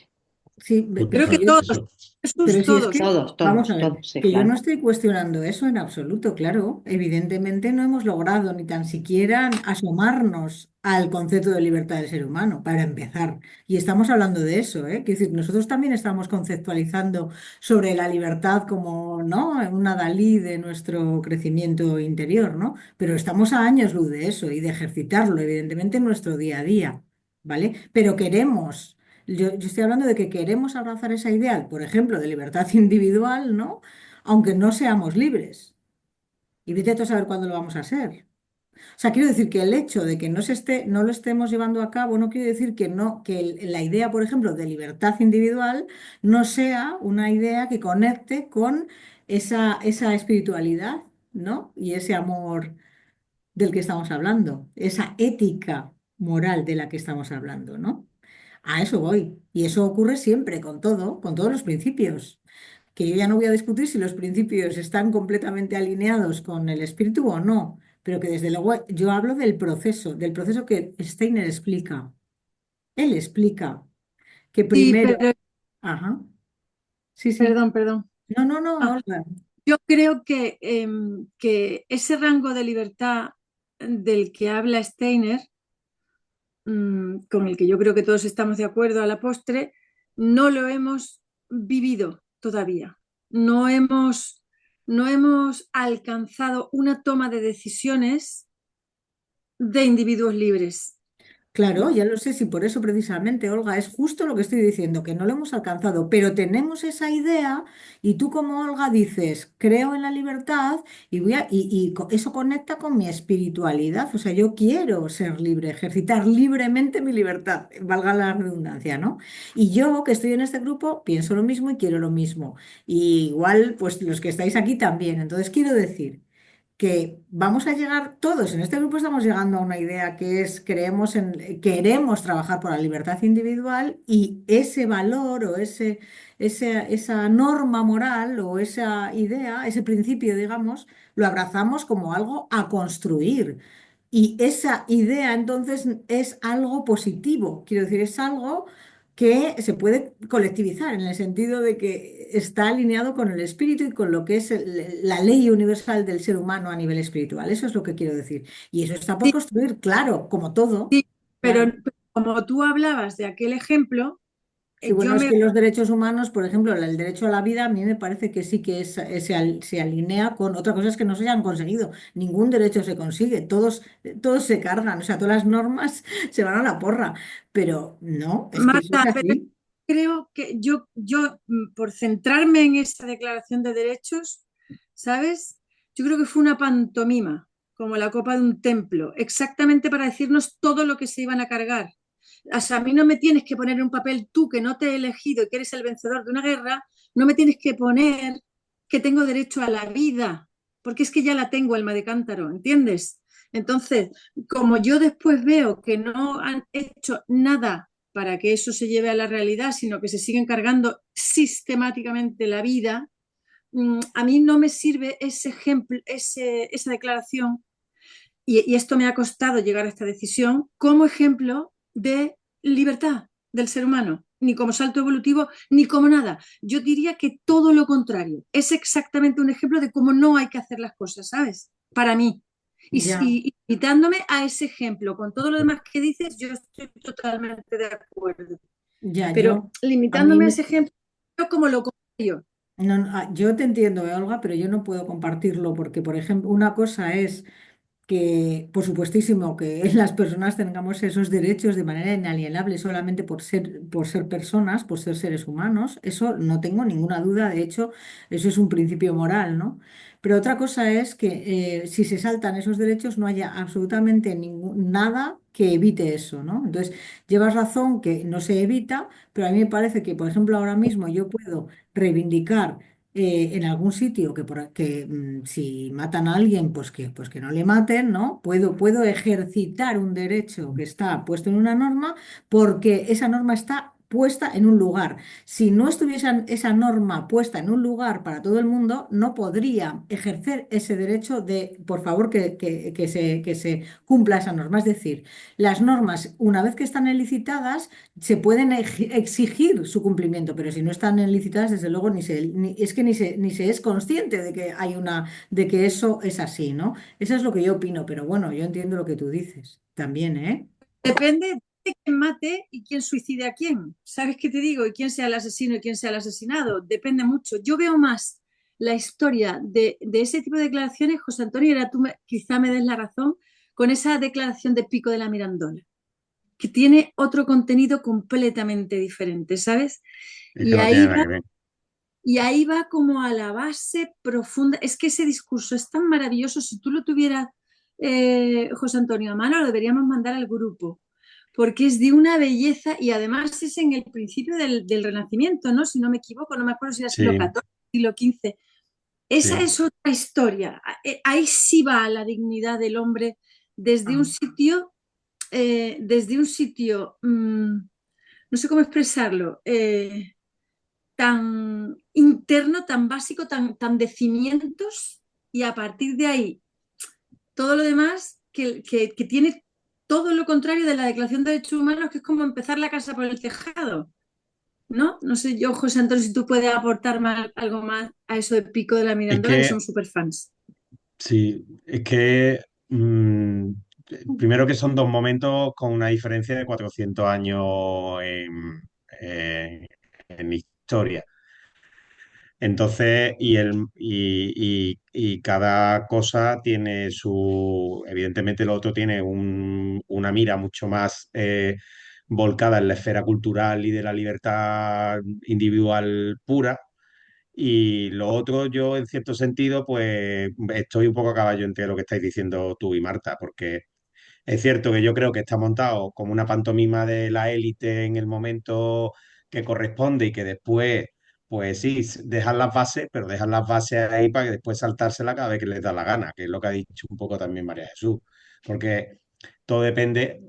sí, Creo que pero Total, todos, eso. Pero Jesús, si es todos. que, Todos, vamos a todos, ver, todos, sí, que yo no claro. estoy cuestionando eso en absoluto, claro. Evidentemente no hemos logrado ni tan siquiera asomarnos al concepto de libertad del ser humano, para empezar. Y estamos hablando de eso, ¿eh? Quiero decir, nosotros también estamos conceptualizando sobre la libertad como, ¿no? Una Dalí de nuestro crecimiento interior, ¿no? Pero estamos a años luz de eso y de ejercitarlo, evidentemente, en nuestro día a día, ¿vale? Pero queremos. Yo estoy hablando de que queremos abrazar esa idea, por ejemplo, de libertad individual, ¿no? Aunque no seamos libres. Y vete tú a saber cuándo lo vamos a ser. O sea, quiero decir que el hecho de que no lo estemos llevando a cabo no quiere decir que no, la idea, por ejemplo, de libertad individual no sea una idea que conecte con esa espiritualidad, ¿no? Y ese amor del que estamos hablando, esa ética moral de la que estamos hablando, ¿no? A eso voy. Y eso ocurre siempre, con todos los principios. Que yo ya no voy a discutir si los principios están completamente alineados con el espíritu o no, pero que desde luego yo hablo del proceso que Steiner explica. Él explica que Sí, primero, pero, ajá, sí, sí. perdón. No, no, no, Ah, Olga. yo creo que ese rango de libertad del que habla Steiner, con el que yo creo que todos estamos de acuerdo a la postre, no lo hemos vivido todavía. No hemos, no hemos alcanzado una toma de decisiones de individuos libres. Claro, ya lo sé, si por eso precisamente, Olga, es justo lo que estoy diciendo, que no lo hemos alcanzado, pero tenemos esa idea y tú como Olga dices, creo en la libertad eso conecta con mi espiritualidad, o sea, yo quiero ser libre, ejercitar libremente mi libertad, valga la redundancia, ¿no? Y yo que estoy en este grupo pienso lo mismo y quiero lo mismo. Y igual, pues los que estáis aquí también, entonces quiero decir que vamos a llegar, todos en este grupo estamos llegando a una idea que es, queremos trabajar por la libertad individual y ese valor o esa norma moral o esa idea, ese principio, digamos, lo abrazamos como algo a construir. Y esa idea entonces es algo positivo, quiero decir, es algo que se puede colectivizar en el sentido de que está alineado con el espíritu y con lo que es la ley universal del ser humano a nivel espiritual. Eso es lo que quiero decir. Y eso está por Sí, construir, claro, como todo. sí, pero Claro. como tú hablabas de aquel ejemplo, Sí, bueno, yo es me... que los derechos humanos, por ejemplo, el derecho a la vida, a mí me parece que sí que se alinea con otra cosa es que no se hayan conseguido. Ningún derecho se consigue, todos se cargan, o sea, todas las normas se van a la porra. Pero no, es que eso es Marta, así. creo que por centrarme en esa declaración de derechos, ¿sabes? Yo creo que fue una pantomima, como la copa de un templo, exactamente para decirnos todo lo que se iban a cargar. O sea, a mí no me tienes que poner en un papel tú que no te he elegido y que eres el vencedor de una guerra, no me tienes que poner que tengo derecho a la vida, porque es que ya la tengo, alma de cántaro, ¿entiendes? Entonces, como yo después veo que no han hecho nada para que eso se lleve a la realidad, sino que se siguen cargando sistemáticamente la vida, a mí no me sirve ese ejemplo, esa declaración, y esto me ha costado llegar a esta decisión, como ejemplo de libertad del ser humano, ni como salto evolutivo, ni como nada. Yo diría que todo lo contrario. Es exactamente un ejemplo de cómo no hay que hacer las cosas, ¿sabes? Para mí. Ya, Y citándome a ese ejemplo, con todo lo demás que dices, yo estoy totalmente de acuerdo. ya, Pero a mí limitándome a me, ese ejemplo, yo como lo contrario. no, no, yo te entiendo, Olga, pero yo no puedo compartirlo porque, por ejemplo, una cosa es que, por supuestísimo, que las personas tengamos esos derechos de manera inalienable solamente por ser personas, por ser seres humanos, eso no tengo ninguna duda, de hecho, eso es un principio moral, ¿no? Pero otra cosa es que si se saltan esos derechos no haya absolutamente nada que evite eso, ¿no? Entonces, llevas razón que no se evita, pero a mí me parece que, por ejemplo, ahora mismo yo puedo reivindicar en algún sitio si matan a alguien, pues que no le maten, ¿no? Puedo ejercitar un derecho que está puesto en una norma porque esa norma está puesta en un lugar. Si no estuviese esa norma puesta en un lugar para todo el mundo, no podría ejercer ese derecho de, por favor, que se cumpla esa norma. Es decir, las normas, una vez que están licitadas, se pueden exigir su cumplimiento, pero si no están licitadas, desde luego es que ni se es consciente de que de que eso es así, ¿no? Eso es lo que yo opino, pero bueno, yo entiendo lo que tú dices también, ¿eh? Depende de quién mate y quién suicide a quién. ¿Sabes qué te digo? Y quién sea el asesino y quién sea el asesinado. Depende mucho. Yo veo más la historia de ese tipo de declaraciones, José Antonio, y ahora quizá me des la razón, con esa declaración de Pico de la Mirandola, que tiene otro contenido completamente diferente, ¿sabes? Es que Y no tiene ahí nada va, que ver. y ahí va como a la base profunda. Es que ese discurso es tan maravilloso. Si tú lo tuvieras, José Antonio, a mano, lo deberíamos mandar al grupo, porque es de una belleza y además es en el principio del Renacimiento, ¿no? Si no me equivoco, no me acuerdo si era siglo Sí, XIV, siglo XV. Esa sí. es otra historia. Ahí sí va la dignidad del hombre desde un Ah, sitio, no sé cómo expresarlo, tan interno, tan básico, tan de cimientos, y a partir de ahí todo lo demás que tiene todo lo contrario de la Declaración de Derechos Humanos, que es como empezar la casa por el tejado, ¿no? No sé yo, José Antonio, si tú puedes aportar algo más a eso de Pico de la Es Mirandola, que que, somos súper fans. sí, es que primero que son dos momentos con una diferencia de 400 años en, en historia. Entonces, y cada cosa tiene evidentemente el otro tiene una mira mucho más volcada en la esfera cultural y de la libertad individual pura. Y lo otro, yo en cierto sentido, pues estoy un poco a caballo entre lo que estáis diciendo tú y Marta, porque es cierto que yo creo que está montado como una pantomima de la élite en el momento que corresponde y que después, pues sí, dejan las bases, pero dejan las bases ahí para que después saltársela cada vez que les da la gana, que es lo que ha dicho un poco también María Jesús. Porque todo depende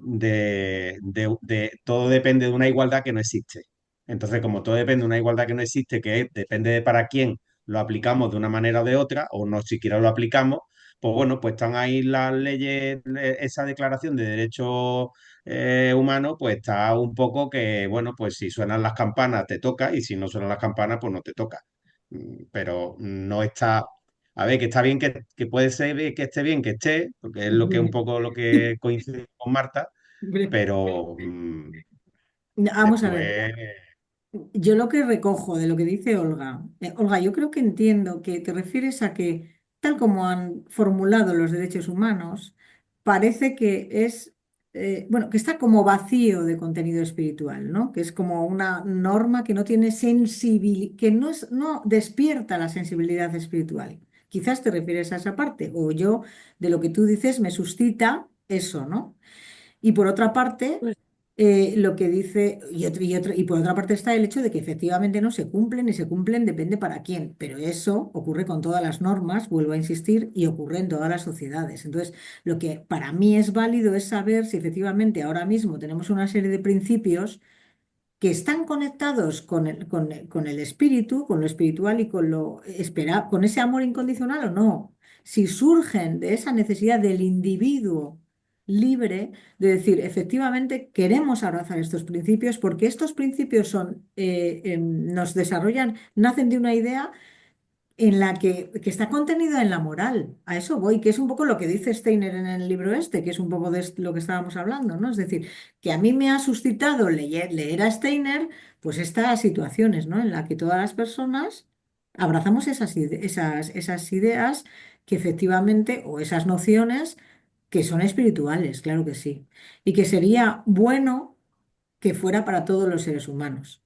todo depende de una igualdad que no existe. Entonces, como todo depende de una igualdad que no existe, depende de para quién lo aplicamos de una manera o de otra, o no siquiera lo aplicamos, pues bueno, pues están ahí las leyes, esa declaración de derechos humanos, pues está un poco que, bueno, pues si suenan las campanas te toca y si no suenan las campanas, pues no te toca. Pero no está, a ver, que está bien que puede ser que esté bien que esté, porque es lo que un hombre, poco lo que coincide con Marta, hombre. pero Vamos a ver. después, Yo lo que recojo de lo que dice Olga, Olga, yo creo que entiendo que te refieres a que, tal como han formulado los derechos humanos, parece que es bueno, que está como vacío de contenido espiritual, ¿no? Que es como una norma que no tiene sensibilidad, que no despierta la sensibilidad espiritual. Quizás te refieres a esa parte, o yo, de lo que tú dices, me suscita eso, ¿no? Y por otra parte, Pues lo que dice, y por otra parte está el hecho de que efectivamente no se cumplen y se cumplen depende para quién, pero eso ocurre con todas las normas, vuelvo a insistir, y ocurre en todas las sociedades. Entonces, lo que para mí es válido es saber si efectivamente ahora mismo tenemos una serie de principios que están conectados con el espíritu, con lo espiritual y con ese amor incondicional o no. Si surgen de esa necesidad del individuo libre de decir, efectivamente, queremos abrazar estos principios porque estos principios nos desarrollan, nacen de una idea en la que está contenida en la moral. A eso voy, que es un poco lo que dice Steiner en el libro este, que es un poco de lo que estábamos hablando, ¿no? Es decir, que a mí me ha suscitado leer a Steiner, pues estas situaciones, ¿no? En la que todas las personas abrazamos esas ideas que efectivamente, o esas nociones que son espirituales, claro que sí. Y que sería bueno que fuera para todos los seres humanos.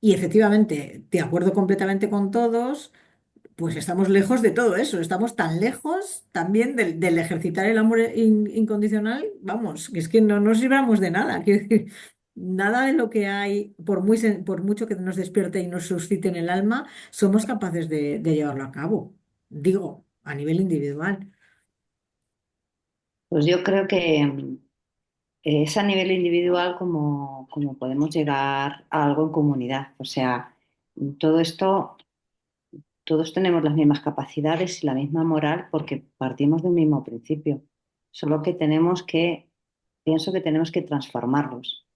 Y efectivamente, de acuerdo completamente con todos, pues estamos lejos de todo eso, estamos tan lejos también del ejercitar el amor incondicional, vamos, que es que no nos libramos de nada, quiero decir, nada de lo que hay, por mucho que nos despierte y nos suscite en el alma, somos capaces de llevarlo a cabo, digo, a nivel individual. Pues yo creo que es a nivel individual como podemos llegar a algo en comunidad. O sea, todo esto, todos tenemos las mismas capacidades y la misma moral porque partimos de un mismo principio. Solo que pienso que tenemos que transformarlos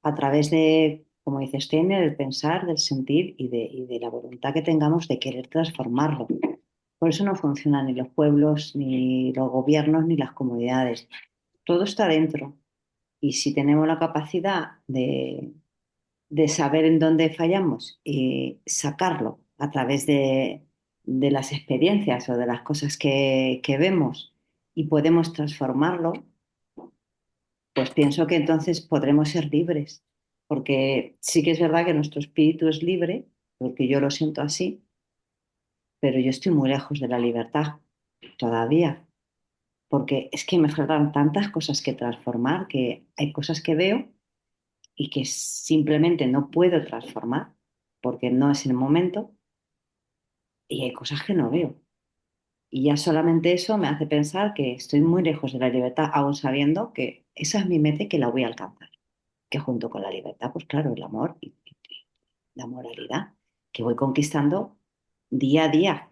a través de, como dice Steiner, del pensar, del sentir y de la voluntad que tengamos de querer transformarlo. Por eso no funcionan ni los pueblos, ni los gobiernos, ni las comunidades. Todo está dentro. Y si tenemos la capacidad de saber en dónde fallamos y sacarlo a través de las experiencias o de las cosas que vemos y podemos transformarlo, pues pienso que entonces podremos ser libres. Porque sí que es verdad que nuestro espíritu es libre, porque yo lo siento así, pero yo estoy muy lejos de la libertad todavía. Porque es que me faltan tantas cosas que transformar, que hay cosas que veo y que simplemente no puedo transformar porque no es el momento y hay cosas que no veo. Y ya solamente eso me hace pensar que estoy muy lejos de la libertad, aún sabiendo que esa es mi meta y que la voy a alcanzar. Que junto con la libertad, pues claro, el amor y la moralidad, que voy conquistando día a día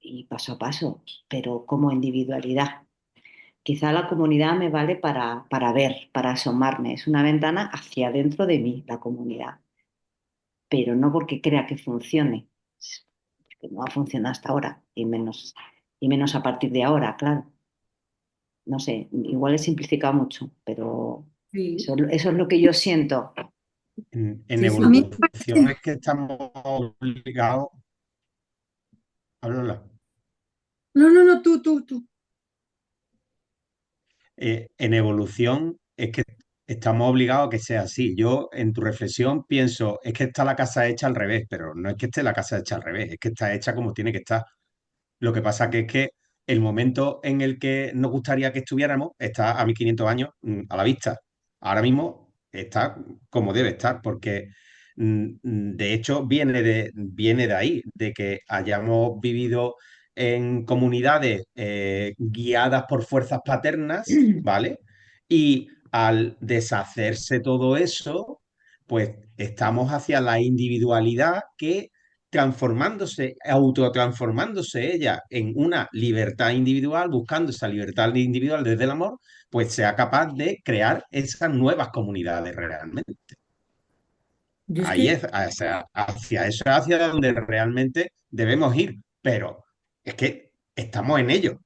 y paso a paso, pero como individualidad. Quizá la comunidad me vale para ver, para asomarme. Es una ventana hacia adentro de mí, la comunidad, pero no porque crea que funcione, porque no ha funcionado hasta ahora, y menos a partir de ahora, claro. No sé, igual he simplificado mucho, pero Sí, eso es lo que yo siento. En sí, a sí. mí me evolución parece, es que estamos obligados, háblala. no, no, no, tú. En evolución es que estamos obligados a que sea así. Yo en tu reflexión pienso, es que está la casa hecha al revés, pero no es que esté la casa hecha al revés, es que está hecha como tiene que estar. Lo que pasa que es que el momento en el que nos gustaría que estuviéramos está a 1500 años a la vista. Ahora mismo está como debe estar, porque de hecho viene de ahí, de que hayamos vivido en comunidades guiadas por fuerzas paternas, ¿vale? Y al deshacerse todo eso, pues estamos hacia la individualidad que transformándose, autotransformándose ella en una libertad individual, buscando esa libertad individual desde el amor, pues sea capaz de crear esas nuevas comunidades realmente. Yo es Ahí que es, hacia eso es hacia donde realmente debemos ir, pero es que estamos en ello.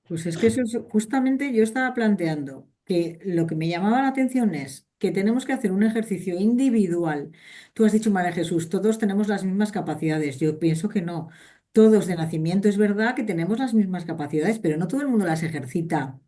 Pues es que eso es justamente yo estaba planteando que lo que me llamaba la atención es que tenemos que hacer un ejercicio individual. Tú has dicho, María Jesús, todos tenemos las mismas capacidades. Yo pienso que no. Todos de nacimiento es verdad que tenemos las mismas capacidades, pero no todo el mundo las ejercita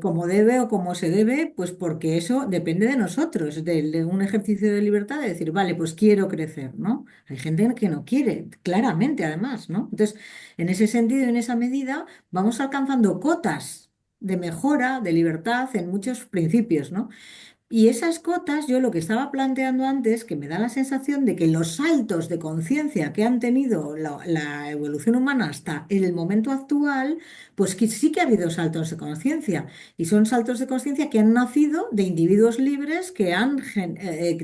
como debe o como se debe, pues porque eso depende de nosotros, de un ejercicio de libertad, de decir, vale, pues quiero crecer, ¿no? Hay gente que no quiere, claramente además, ¿no? Entonces, en ese sentido, en esa medida, vamos alcanzando cotas de mejora, de libertad en muchos principios, ¿no? Y esas cotas, yo lo que estaba planteando antes, que me da la sensación de que los saltos de conciencia que han tenido la evolución humana hasta el momento actual, pues que sí que ha habido saltos de conciencia. Y son saltos de conciencia que han nacido de individuos libres que han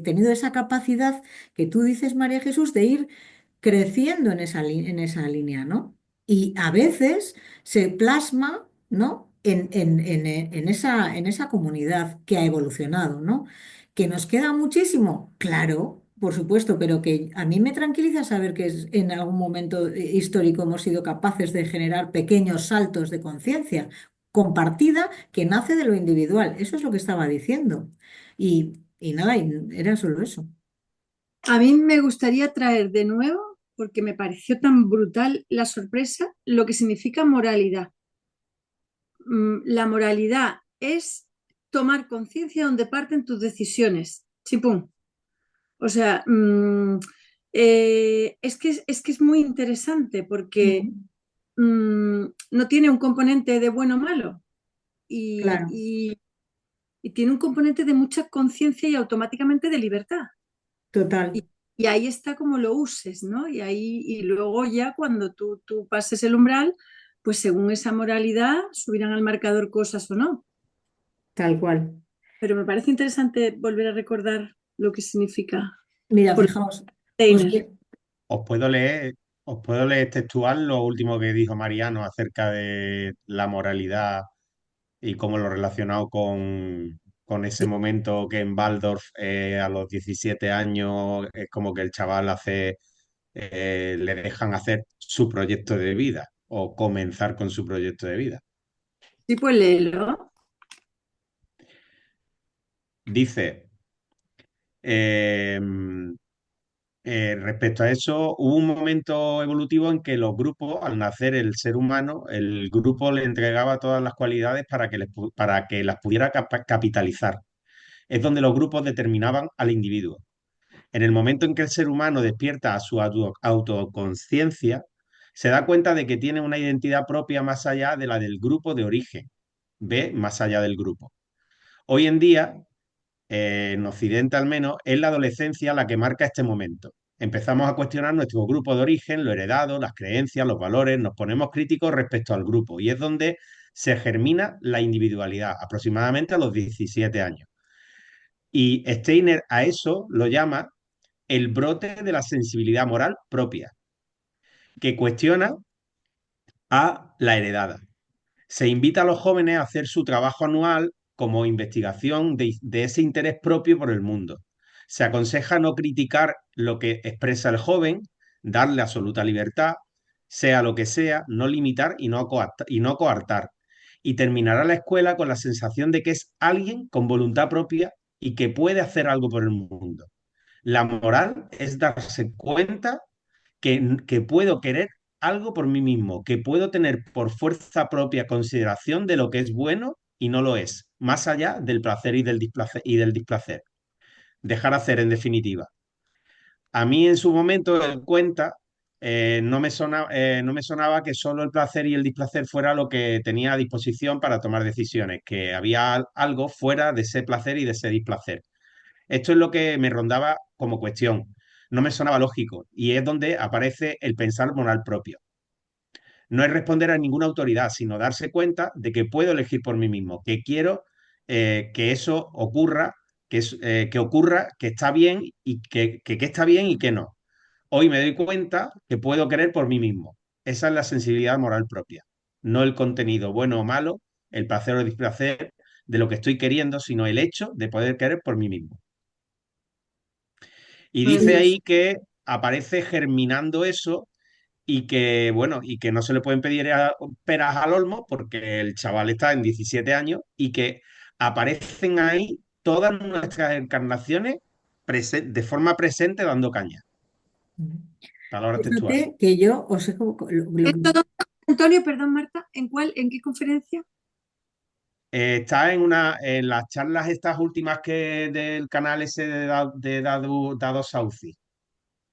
tenido esa capacidad que tú dices, María Jesús, de ir creciendo en en esa línea, ¿no? Y a veces se plasma, ¿no? En esa comunidad que ha evolucionado, ¿no? ¿Que nos queda muchísimo? Claro, por supuesto, pero que a mí me tranquiliza saber que en algún momento histórico hemos sido capaces de generar pequeños saltos de conciencia compartida que nace de lo individual. Eso es lo que estaba diciendo. Y nada, era solo eso. A mí me gustaría traer de nuevo, porque me pareció tan brutal la sorpresa, lo que significa moralidad. La moralidad es tomar conciencia donde parten tus decisiones. Chipum. O sea, es que es muy interesante porque Ujú. no tiene un componente de bueno o malo y, Claro, y- y tiene un componente de mucha conciencia y automáticamente de libertad. total. Y ahí está como lo uses, ¿no? Y ahí, y luego ya cuando tú pases el umbral, pues según esa moralidad subirán al marcador cosas o no. Tal cual. Pero me parece interesante volver a recordar lo que significa Mira, por fijaos, os, Steiner. voy- Os puedo leer, os puedo leer textual lo último que dijo Mariano acerca de la moralidad y cómo lo relacionado con ese momento que en Waldorf a los 17 años es como que el chaval le dejan hacer su proyecto de vida o comenzar con su proyecto de vida. Sí, pues léelo. Dice, eh, respecto a eso, hubo un momento evolutivo en que los grupos, al nacer el ser humano, el grupo le entregaba todas las cualidades para que las pudiera capitalizar. Es donde los grupos determinaban al individuo. En el momento en que el ser humano despierta a su autoconciencia, se da cuenta de que tiene una identidad propia más allá de la del grupo de origen. Ve más allá del grupo. Hoy en día, en Occidente al menos, es la adolescencia la que marca este momento. Empezamos a cuestionar nuestro grupo de origen, lo heredado, las creencias, los valores, nos ponemos críticos respecto al grupo y es donde se germina la individualidad, aproximadamente a los 17 años. Y Steiner a eso lo llama el brote de la sensibilidad moral propia, que cuestiona a la heredada. Se invita a los jóvenes a hacer su trabajo anual como investigación de ese interés propio por el mundo. Se aconseja no criticar lo que expresa el joven, darle absoluta libertad, sea lo que sea, no limitar y no coartar. Y terminará la escuela con la sensación de que es alguien con voluntad propia y que puede hacer algo por el mundo. La moral es darse cuenta que puedo querer algo por mí mismo, que puedo tener por fuerza propia consideración de lo que es bueno y no lo es, más allá del placer y del displacer. Dejar hacer, en definitiva. A mí en su momento, en cuenta, no me sonaba que solo el placer y el displacer fuera lo que tenía a disposición para tomar decisiones, que había algo fuera de ese placer y de ese displacer. Esto es lo que me rondaba como cuestión. No me sonaba lógico y es donde aparece el pensar moral propio. No es responder a ninguna autoridad, sino darse cuenta de que puedo elegir por mí mismo, que quiero que eso ocurra, que ocurra, que está bien y que está bien y que no. Hoy me doy cuenta que puedo querer por mí mismo. Esa es la sensibilidad moral propia, no el contenido bueno o malo, el placer o displacer de lo que estoy queriendo, sino el hecho de poder querer por mí mismo. Y dice Maravilloso. ahí que aparece germinando eso y que, bueno, y que no se le pueden pedir peras al olmo porque el chaval está en 17 años y que aparecen ahí todas nuestras encarnaciones de forma presente dando caña. Palabras textuales. Fíjate que yo os he, ¿Esto, dónde, Antonio, perdón, Marta, en qué conferencia? Está en las charlas estas últimas que del canal ese de Dado Sauci.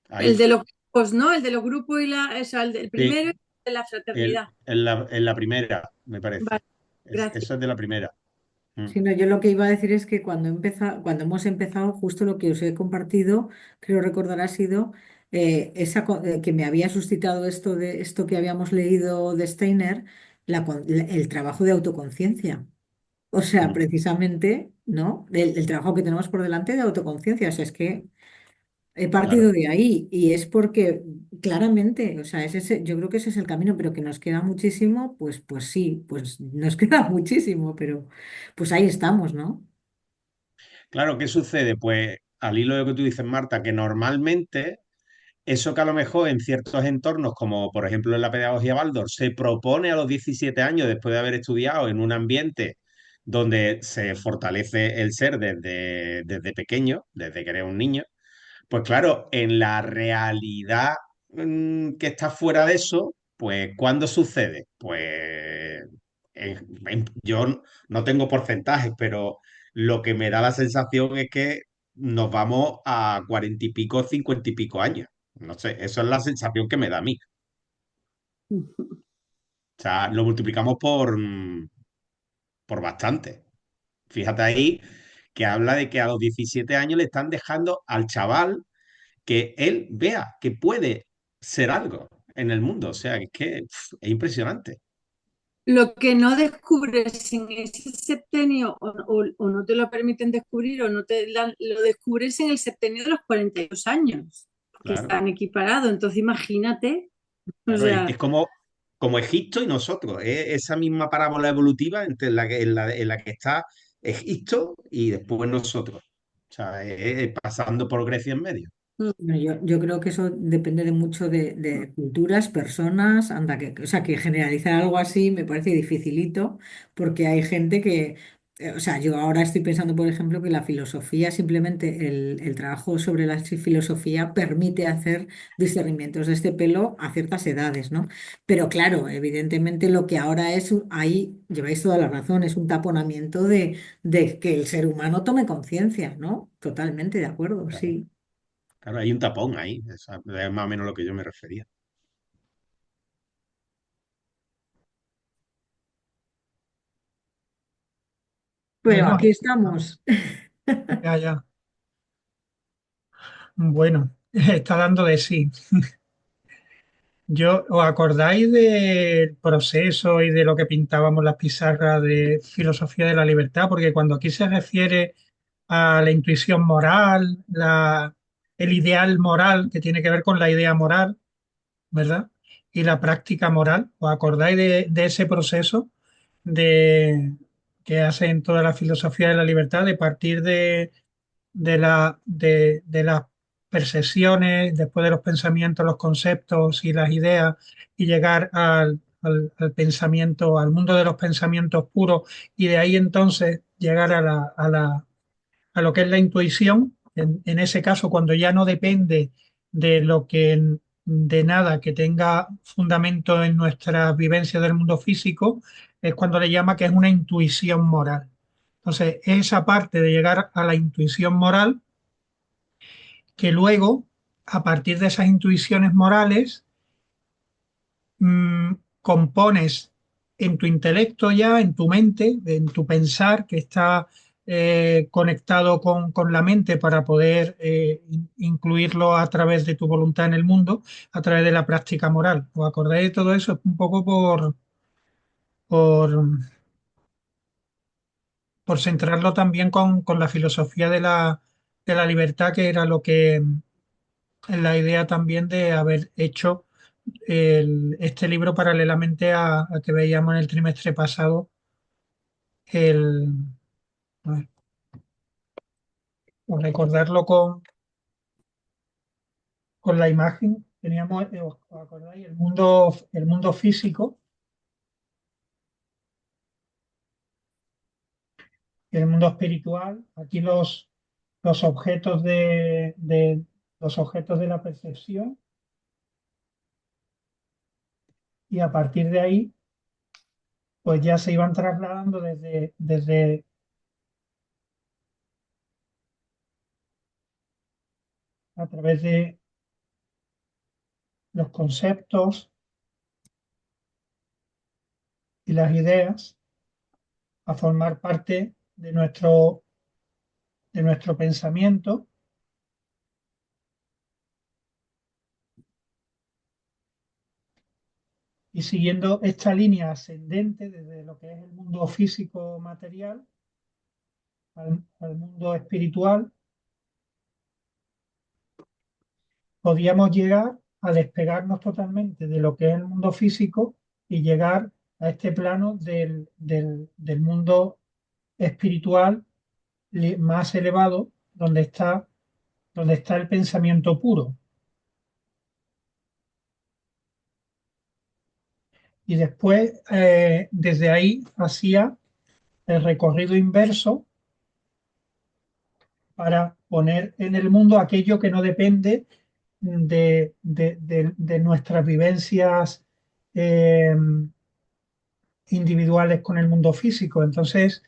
El Ahí, de los grupos, ¿no? El de los grupos y o sea, el sí, primero y de la fraternidad. en la primera, me parece. Vale, gracias. Eso es de la primera. Mm, Sí, no, yo lo que iba a decir es que cuando hemos empezado, justo lo que os he compartido, creo recordar ha sido que me había suscitado esto de esto que habíamos leído de Steiner, el trabajo de autoconciencia. O sea, mm, precisamente, ¿no? El trabajo que tenemos por delante de autoconciencia. O sea, es que he partido claro. de ahí y es porque claramente, o sea, yo creo que ese es el camino, pero que nos queda muchísimo, pues sí, pues nos queda muchísimo, pero pues ahí estamos, ¿no? Claro, ¿qué sucede? Pues al hilo de lo que tú dices, Marta, que normalmente eso que a lo mejor en ciertos entornos, como por ejemplo en la pedagogía Waldorf, se propone a los 17 años después de haber estudiado en un ambiente donde se fortalece el ser desde pequeño, desde que eres un niño, pues claro, en la realidad que está fuera de eso, pues ¿cuándo sucede? Pues yo no tengo porcentajes, pero lo que me da la sensación es que nos vamos a 40 y pico, 50 y pico años. No sé, eso es la sensación que me da a mí. O sea, lo multiplicamos por bastante. Fíjate ahí que habla de que a los 17 años le están dejando al chaval que él vea que puede ser algo en el mundo. O sea, es impresionante. Lo que no descubres en ese septenio o no te lo permiten descubrir o no lo descubres en el septenio de los 42 años, que Claro, están equiparados. Entonces imagínate, o claro, sea, es como Egipto y nosotros. Es esa misma parábola evolutiva entre en la que está Egipto y después nosotros. O sea, pasando por Grecia en medio. Bueno, yo creo que eso depende de mucho de culturas, personas, anda o sea, que generalizar algo así me parece dificilito, porque hay gente o sea, yo ahora estoy pensando, por ejemplo, que la filosofía, simplemente el trabajo sobre la filosofía permite hacer discernimientos de este pelo a ciertas edades, ¿no? Pero claro, evidentemente lo que ahora ahí lleváis toda la razón, es un taponamiento de que el ser humano tome conciencia, ¿no? Totalmente de acuerdo, Claro, sí. claro, hay un tapón ahí. Es más o menos lo que yo me refería. Pero Bueno, aquí estamos. ya, ya. Bueno, está dando de sí. ¿Os acordáis del proceso y de lo que pintábamos las pizarras de filosofía de la libertad? Porque cuando aquí se refiere a la intuición moral, el ideal moral que tiene que ver con la idea moral, ¿verdad? Y la práctica moral, ¿os acordáis de ese proceso de, que hace en toda la filosofía de la libertad, de partir de las percepciones, después de los pensamientos, los conceptos y las ideas, y llegar al pensamiento, al mundo de los pensamientos puros, y de ahí entonces llegar a lo que es la intuición, en ese caso, cuando ya no depende de lo que de nada que tenga fundamento en nuestra vivencia del mundo físico, es cuando le llama que es una intuición moral. Entonces, esa parte de llegar a la intuición moral que luego, a partir de esas intuiciones morales, compones en tu intelecto ya, en tu mente, en tu pensar, que está conectado con la mente para poder incluirlo a través de tu voluntad en el mundo, a través de la práctica moral. ¿Os acordáis de todo eso? Un poco por, por centrarlo también con la filosofía de la libertad, que era lo que la idea también de haber hecho este libro paralelamente a que veíamos en el trimestre pasado, el, a ver, por recordarlo con la imagen, teníamos, ¿os acordáis? El mundo físico y el mundo espiritual. Aquí los objetos los objetos de la percepción, y a partir de ahí, pues ya se iban trasladando desde a través de los conceptos y las ideas a formar parte de nuestro pensamiento, y siguiendo esta línea ascendente desde lo que es el mundo físico material al mundo espiritual, podíamos llegar a despegarnos totalmente de lo que es el mundo físico y llegar a este plano del mundo espiritual más elevado, donde está el pensamiento puro. Y después, desde ahí, hacía el recorrido inverso para poner en el mundo aquello que no depende de nuestras vivencias eh, individuales con el mundo físico. Entonces,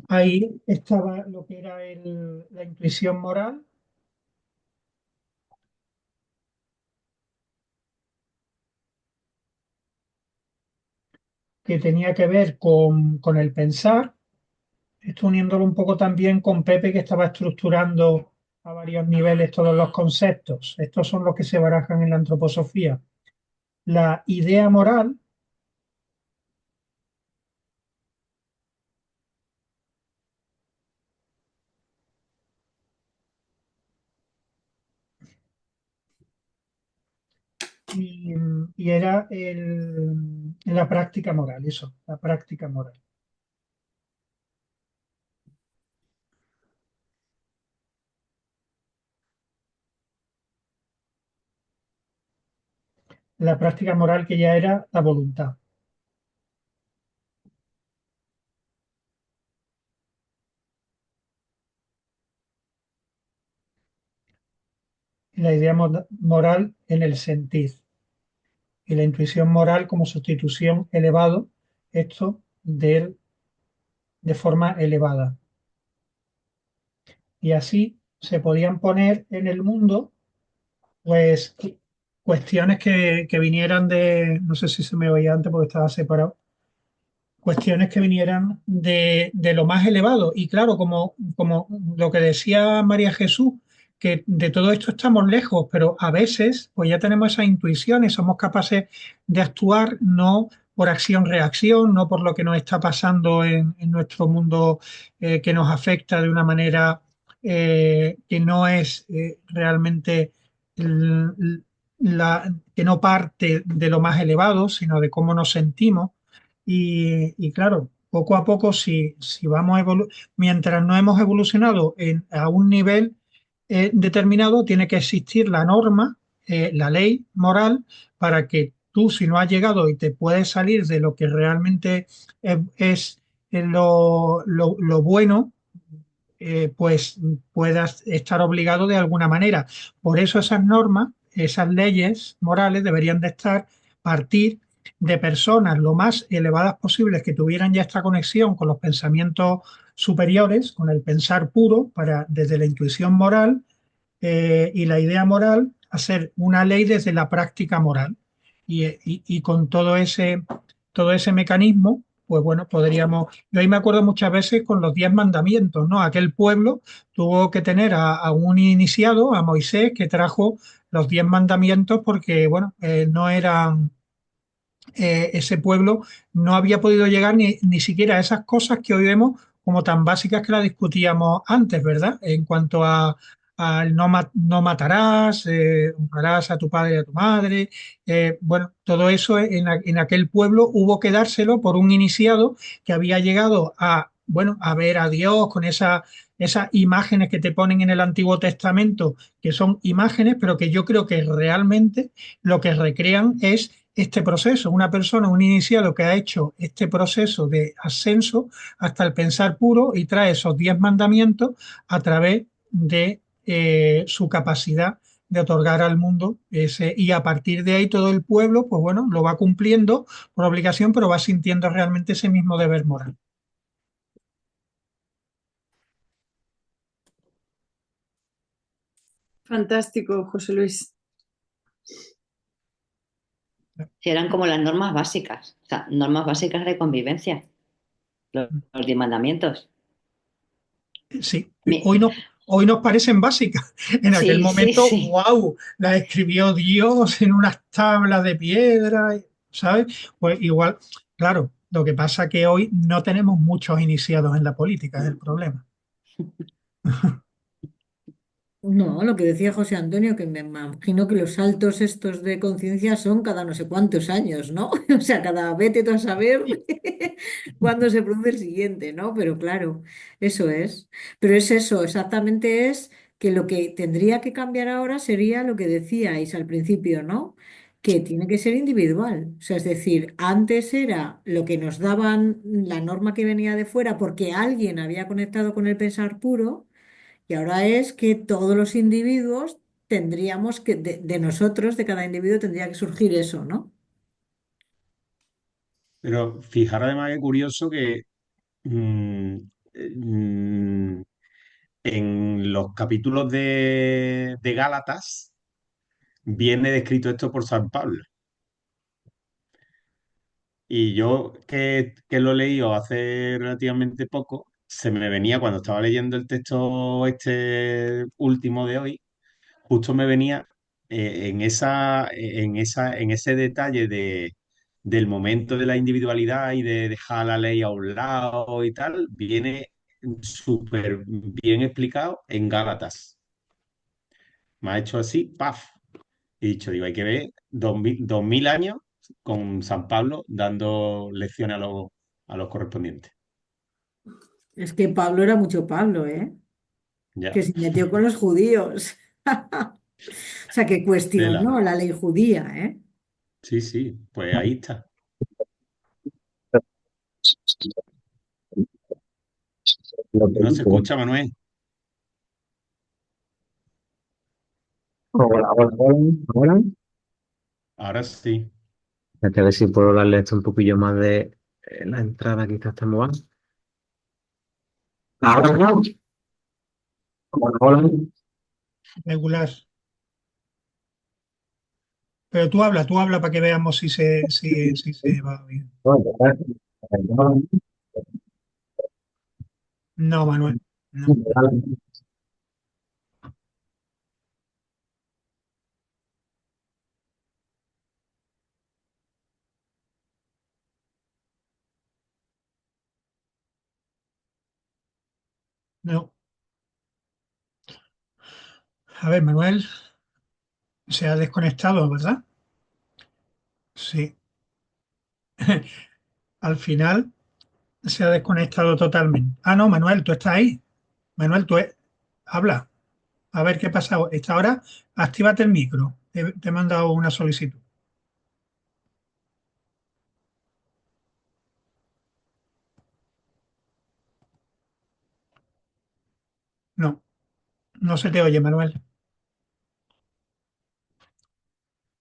ahí estaba lo que era la intuición moral, que tenía que ver con el pensar. Esto uniéndolo un poco también con Pepe, que estaba estructurando a varios niveles todos los conceptos. Estos son los que se barajan en la antroposofía. La idea moral, y, y era la práctica moral, eso, la práctica moral. La práctica moral que ya era la voluntad. Y la idea moral en el sentir. Y la intuición moral como sustitución elevado, esto de forma elevada. Y así se podían poner en el mundo, pues, cuestiones que vinieran no sé si se me oía antes porque estaba separado, cuestiones que vinieran de lo más elevado. Y claro, como lo que decía María Jesús, que de todo esto estamos lejos, pero a veces pues ya tenemos esa intuición y somos capaces de actuar no por acción-reacción, no por lo que nos está pasando en nuestro mundo que nos afecta de una manera que no es realmente que no parte de lo más elevado, sino de cómo nos sentimos. Y claro, poco a poco, si vamos mientras no hemos evolucionado a un nivel determinado, tiene que existir la norma, la ley moral, para que tú, si no has llegado y te puedes salir de lo que realmente es lo bueno, pues puedas estar obligado de alguna manera. Por eso esas normas, esas leyes morales deberían de partir de personas lo más elevadas posibles que tuvieran ya esta conexión con los pensamientos superiores, con el pensar puro, para desde la intuición moral y la idea moral hacer una ley desde la práctica moral. Y con todo ese mecanismo, pues bueno, podríamos. Yo ahí me acuerdo muchas veces con los 10 mandamientos, ¿no? Aquel pueblo tuvo que tener a un iniciado, a Moisés, que trajo los 10 mandamientos porque, bueno, no eran ese pueblo no había podido llegar ni siquiera a esas cosas que hoy vemos como tan básicas que las discutíamos antes, ¿verdad? En cuanto a no matarás, honrarás a tu padre y a tu madre. Bueno, todo eso en aquel pueblo hubo que dárselo por un iniciado que había llegado bueno, a ver a Dios con esas imágenes que te ponen en el Antiguo Testamento, que son imágenes, pero que yo creo que realmente lo que recrean es este proceso, una persona, un iniciado que ha hecho este proceso de ascenso hasta el pensar puro y trae esos 10 mandamientos a través de su capacidad de otorgar al mundo ese, y a partir de ahí todo el pueblo, pues bueno, lo va cumpliendo por obligación, pero va sintiendo realmente ese mismo deber moral. Fantástico, José Luis. Sí, eran como las normas básicas, o sea, normas básicas de convivencia, los 10 mandamientos. Sí, Mi- hoy nos parecen básicas. En aquel Sí, sí, momento, sí. wow, las escribió Dios en unas tablas de piedra, ¿sabes? Pues igual, claro, lo que pasa que hoy no tenemos muchos iniciados en la política, es el problema. No, lo que decía José Antonio, que me imagino que los saltos estos de conciencia son cada no sé cuántos años, ¿no? O sea, cada vete tú a saber cuándo se produce el siguiente, ¿no? Pero claro, eso es. Pero es eso, exactamente es que lo que tendría que cambiar ahora sería lo que decíais al principio, ¿no? Que tiene que ser individual. O sea, es decir, antes era lo que nos daban la norma que venía de fuera porque alguien había conectado con el pensar puro. Y ahora es que todos los individuos tendríamos que, de nosotros, de cada individuo, tendría que surgir eso, ¿no? Pero fijar además que curioso que mm, mm, en los capítulos de Gálatas viene descrito esto por San Pablo. Y yo que lo he leído hace relativamente poco, se me venía cuando estaba leyendo el texto este último de hoy, justo me venía en ese detalle del momento de la individualidad y de dejar la ley a un lado y tal, viene súper bien explicado en Gálatas. Me ha hecho así, ¡paf! Y dicho, digo, hay que ver 2000 años con San Pablo dando lecciones a los correspondientes. Es que Pablo era mucho Pablo, ¿eh? Ya, Que se metió con los judíos. O sea, que tela. cuestionó la ley judía, ¿eh? Sí, sí, pues ahí está. Lo que No se dice. escucha, Manuel. Hola, hola, hola. Ahora, Ahora sí. a ver si puedo darle esto un poquillo más de la entrada, quizás está muy baja. Ahora, no. Hola, hola. Regular. Pero tú habla para que veamos si se va bien. Hola, No, Manuel, no, no. A ver, Manuel se ha desconectado, ¿verdad? Sí. Al final se ha desconectado totalmente. Ah, no, Manuel, tú estás ahí. Manuel, habla. A ver qué ha pasado. Esta hora, actívate el micro. Te he mandado una solicitud. No, no se te oye, Manuel.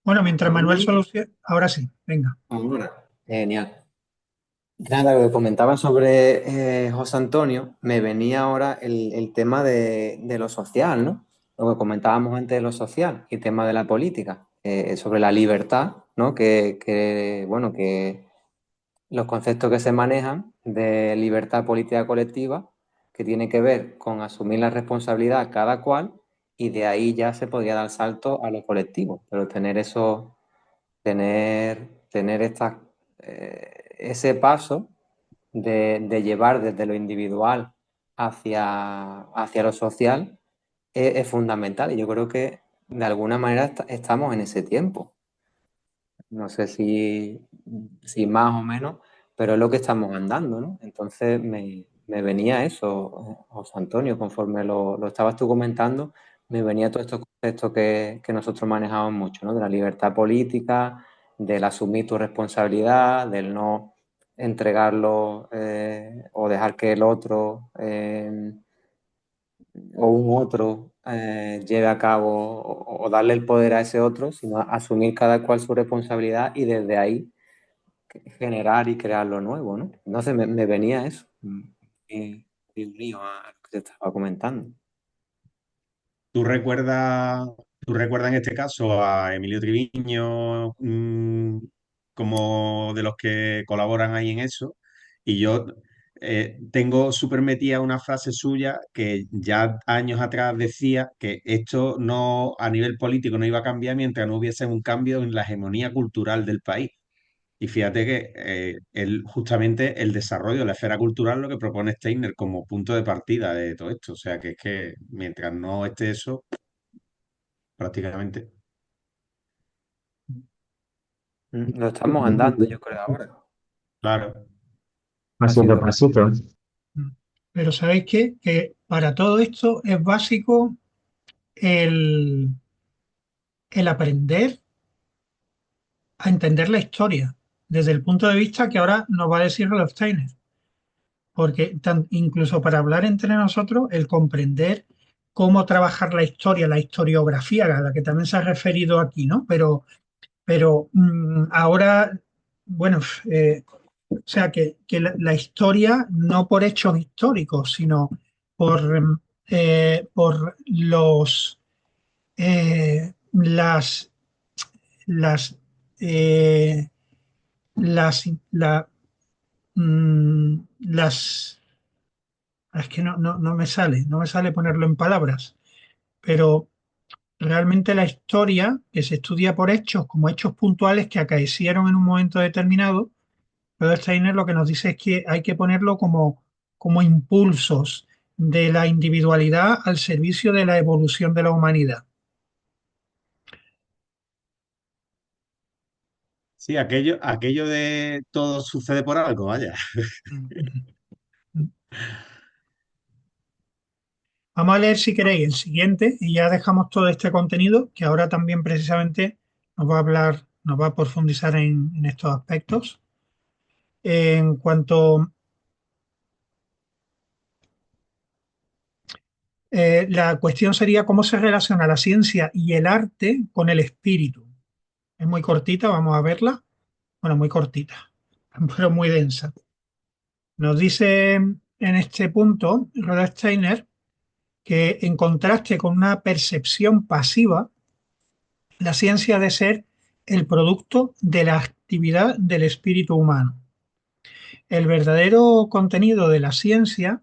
Bueno, mientras Manuel Ahora, soluciona. Ahora sí, venga. ahora. Genial. Nada, lo que comentaba sobre José Antonio, me venía ahora el tema de lo social, ¿no? Lo que comentábamos antes de lo social y el tema de la política, sobre la libertad, ¿no? Bueno, que los conceptos que se manejan de libertad política colectiva, que tiene que ver con asumir la responsabilidad cada cual, y de ahí ya se podría dar salto a lo colectivo, pero tener ese paso de llevar desde lo individual hacia lo social es fundamental. Y yo creo que de alguna manera estamos en ese tiempo. No sé si más o menos, pero es lo que estamos andando, ¿no? Entonces me venía eso, José Antonio, conforme lo estabas tú comentando, me venía todos estos conceptos que nosotros manejamos mucho, ¿no? De la libertad política, del asumir tu responsabilidad, del no entregarlo o dejar que el otro o un otro lleve a cabo o darle el poder a ese otro, sino asumir cada cual su responsabilidad y desde ahí generar y crear lo nuevo, ¿no? Entonces me venía eso, y unido a lo que te estaba comentando. ¿Tú recuerdas, tú recuerdas en este caso a Emilio Triviño, como de los que colaboran ahí en eso? Y yo tengo súper metida una frase suya que ya años atrás decía que esto no, a nivel político no iba a cambiar mientras no hubiese un cambio en la hegemonía cultural del país. Y fíjate que justamente el desarrollo de la esfera cultural lo que propone Steiner como punto de partida de todo esto. O sea que es que mientras no esté eso, prácticamente. Lo estamos andando, yo creo, ahora. Claro. Pasito a pasito. Pero ¿sabéis qué? Que para todo esto es básico el, el aprender a entender la historia desde el punto de vista que ahora nos va a decir Rudolf Steiner. Porque incluso para hablar entre nosotros, el comprender cómo trabajar la historia, la historiografía, a la que también se ha referido aquí, ¿no? Pero ahora, bueno, o sea, que la historia no por hechos históricos, sino por las, las, eh, la, las, es que no me sale ponerlo en palabras, pero realmente la historia que se estudia por hechos, como hechos puntuales que acaecieron en un momento determinado, pero Steiner lo que nos dice es que hay que ponerlo como impulsos de la individualidad al servicio de la evolución de la humanidad. Sí, aquello de todo sucede por algo, vaya. Vamos a leer si queréis el siguiente y ya dejamos todo este contenido que ahora también precisamente nos va a hablar, nos va a profundizar en estos aspectos. En cuanto la cuestión sería cómo se relaciona la ciencia y el arte con el espíritu. Es muy cortita, vamos a verla. Bueno, muy cortita, pero muy densa. Nos dice en este punto Rudolf Steiner que en contraste con una percepción pasiva, la ciencia ha de ser el producto de la actividad del espíritu humano. El verdadero contenido de la ciencia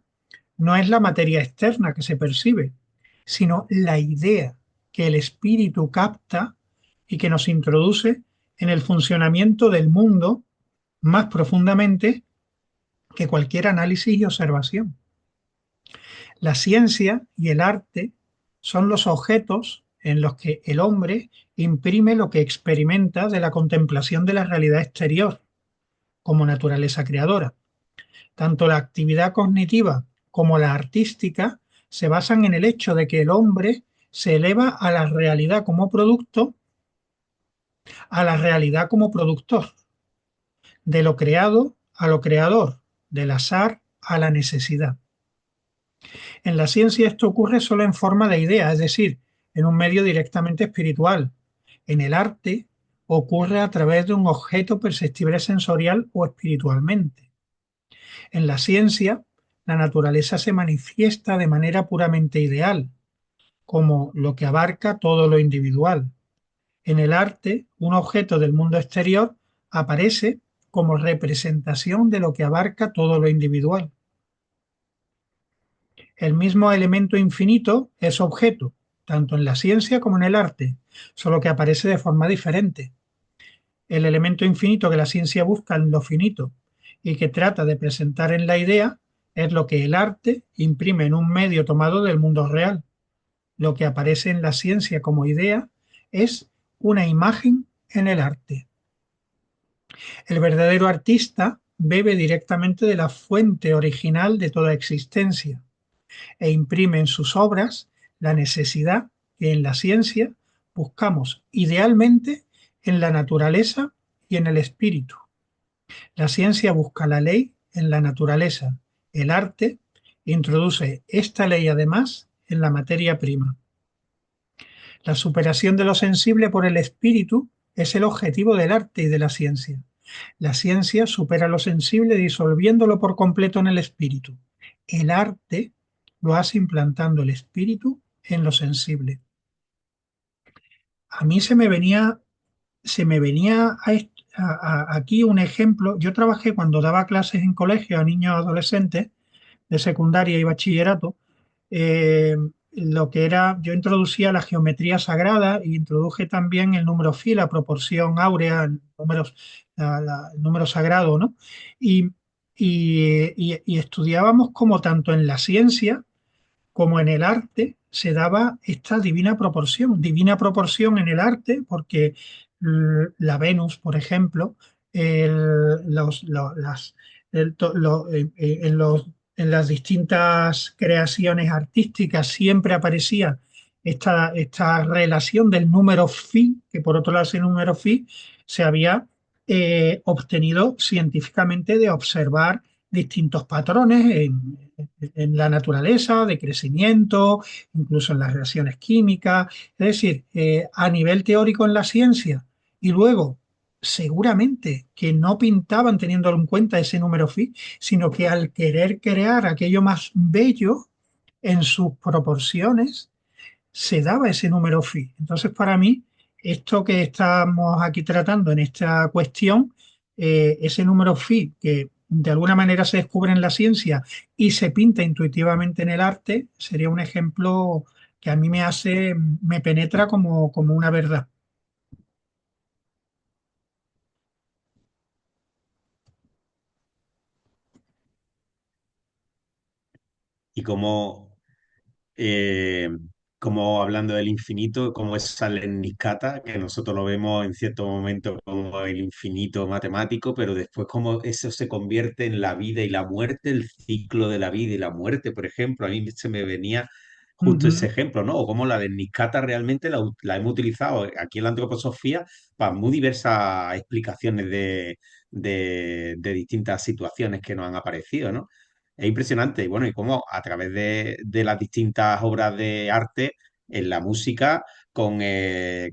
no es la materia externa que se percibe, sino la idea que el espíritu capta y que nos introduce en el funcionamiento del mundo más profundamente que cualquier análisis y observación. La ciencia y el arte son los objetos en los que el hombre imprime lo que experimenta de la contemplación de la realidad exterior como naturaleza creadora. Tanto la actividad cognitiva como la artística se basan en el hecho de que el hombre se eleva a la realidad como producto, a la realidad como productor, de lo creado a lo creador, del azar a la necesidad. En la ciencia esto ocurre solo en forma de idea, es decir, en un medio directamente espiritual. En el arte ocurre a través de un objeto perceptible sensorial o espiritualmente. En la ciencia, la naturaleza se manifiesta de manera puramente ideal, como lo que abarca todo lo individual. En el arte, un objeto del mundo exterior aparece como representación de lo que abarca todo lo individual. El mismo elemento infinito es objeto, tanto en la ciencia como en el arte, solo que aparece de forma diferente. El elemento infinito que la ciencia busca en lo finito y que trata de presentar en la idea es lo que el arte imprime en un medio tomado del mundo real. Lo que aparece en la ciencia como idea es una imagen en el arte. El verdadero artista bebe directamente de la fuente original de toda existencia e imprime en sus obras la necesidad que en la ciencia buscamos idealmente en la naturaleza y en el espíritu. La ciencia busca la ley en la naturaleza. El arte introduce esta ley además en la materia prima. La superación de lo sensible por el espíritu es el objetivo del arte y de la ciencia. La ciencia supera lo sensible disolviéndolo por completo en el espíritu. El arte lo hace implantando el espíritu en lo sensible. A mí se me venía aquí un ejemplo. Yo trabajé cuando daba clases en colegio a niños y adolescentes de secundaria y bachillerato. Lo que era, yo introducía la geometría sagrada y introduje también el número phi, la proporción áurea, el número sagrado, ¿no? Y, y estudiábamos como tanto en la ciencia como en el arte se daba esta divina proporción en el arte, porque la Venus, por ejemplo, las, en las distintas creaciones artísticas siempre aparecía esta relación del número phi, que por otro lado ese número phi se había obtenido científicamente de observar distintos patrones en la naturaleza, de crecimiento, incluso en las reacciones químicas, es decir, a nivel teórico en la ciencia, y luego seguramente que no pintaban teniendo en cuenta ese número phi, sino que al querer crear aquello más bello en sus proporciones, se daba ese número phi. Entonces, para mí, esto que estamos aquí tratando en esta cuestión, ese número phi que de alguna manera se descubre en la ciencia y se pinta intuitivamente en el arte, sería un ejemplo que a mí me penetra como una verdad. Y eh, como hablando del infinito, como esa Lemniscata, que nosotros lo vemos en cierto momento como el infinito matemático, pero después como eso se convierte en la vida y la muerte, el ciclo de la vida y la muerte, por ejemplo, a mí se me venía justo ese Ujú. ejemplo, ¿no? O como la Lemniscata realmente la hemos utilizado aquí en la antroposofía para muy diversas explicaciones de distintas situaciones que nos han aparecido, ¿no? Es impresionante, y bueno, y cómo a través de las distintas obras de arte, en la música, con el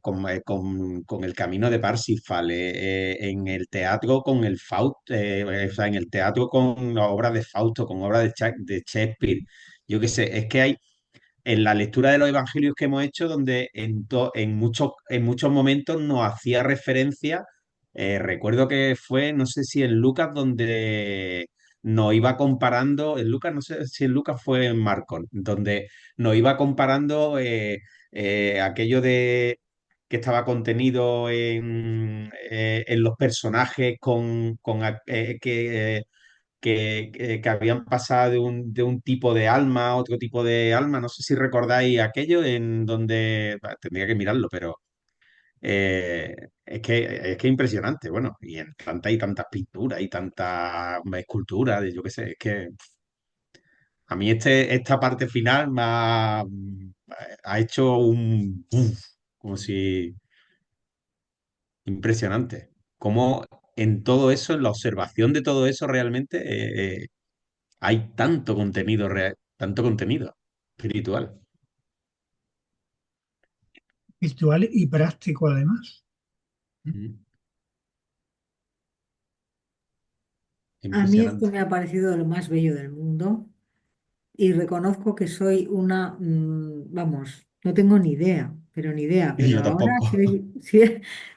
Camino de Parsifal, en el teatro con el Fausto, o sea, en el teatro con las obras de Fausto, con obras de Shakespeare. Yo qué sé, es que hay en la lectura de los evangelios que hemos hecho, donde en muchos momentos nos hacía referencia, recuerdo que fue, no sé si en Lucas, donde nos iba comparando, en Lucas, no sé si en Lucas fue en Marcos, donde nos iba comparando aquello de que estaba contenido en los personajes que habían pasado de un tipo de alma a otro tipo de alma. No sé si recordáis aquello en donde, tendría que mirarlo, pero es que es impresionante, bueno, y tantas pinturas y tantas esculturas, de yo qué sé, es que a mí esta parte final ha hecho un como si impresionante. Como en todo eso, en la observación de todo eso realmente hay tanto contenido real, tanto contenido espiritual. Virtual y práctico además. Ujú. A mí esto Impresionante. me ha parecido lo más bello del mundo y reconozco que soy una, vamos, no tengo ni idea, pero ni idea, Y pero yo ahora tampoco.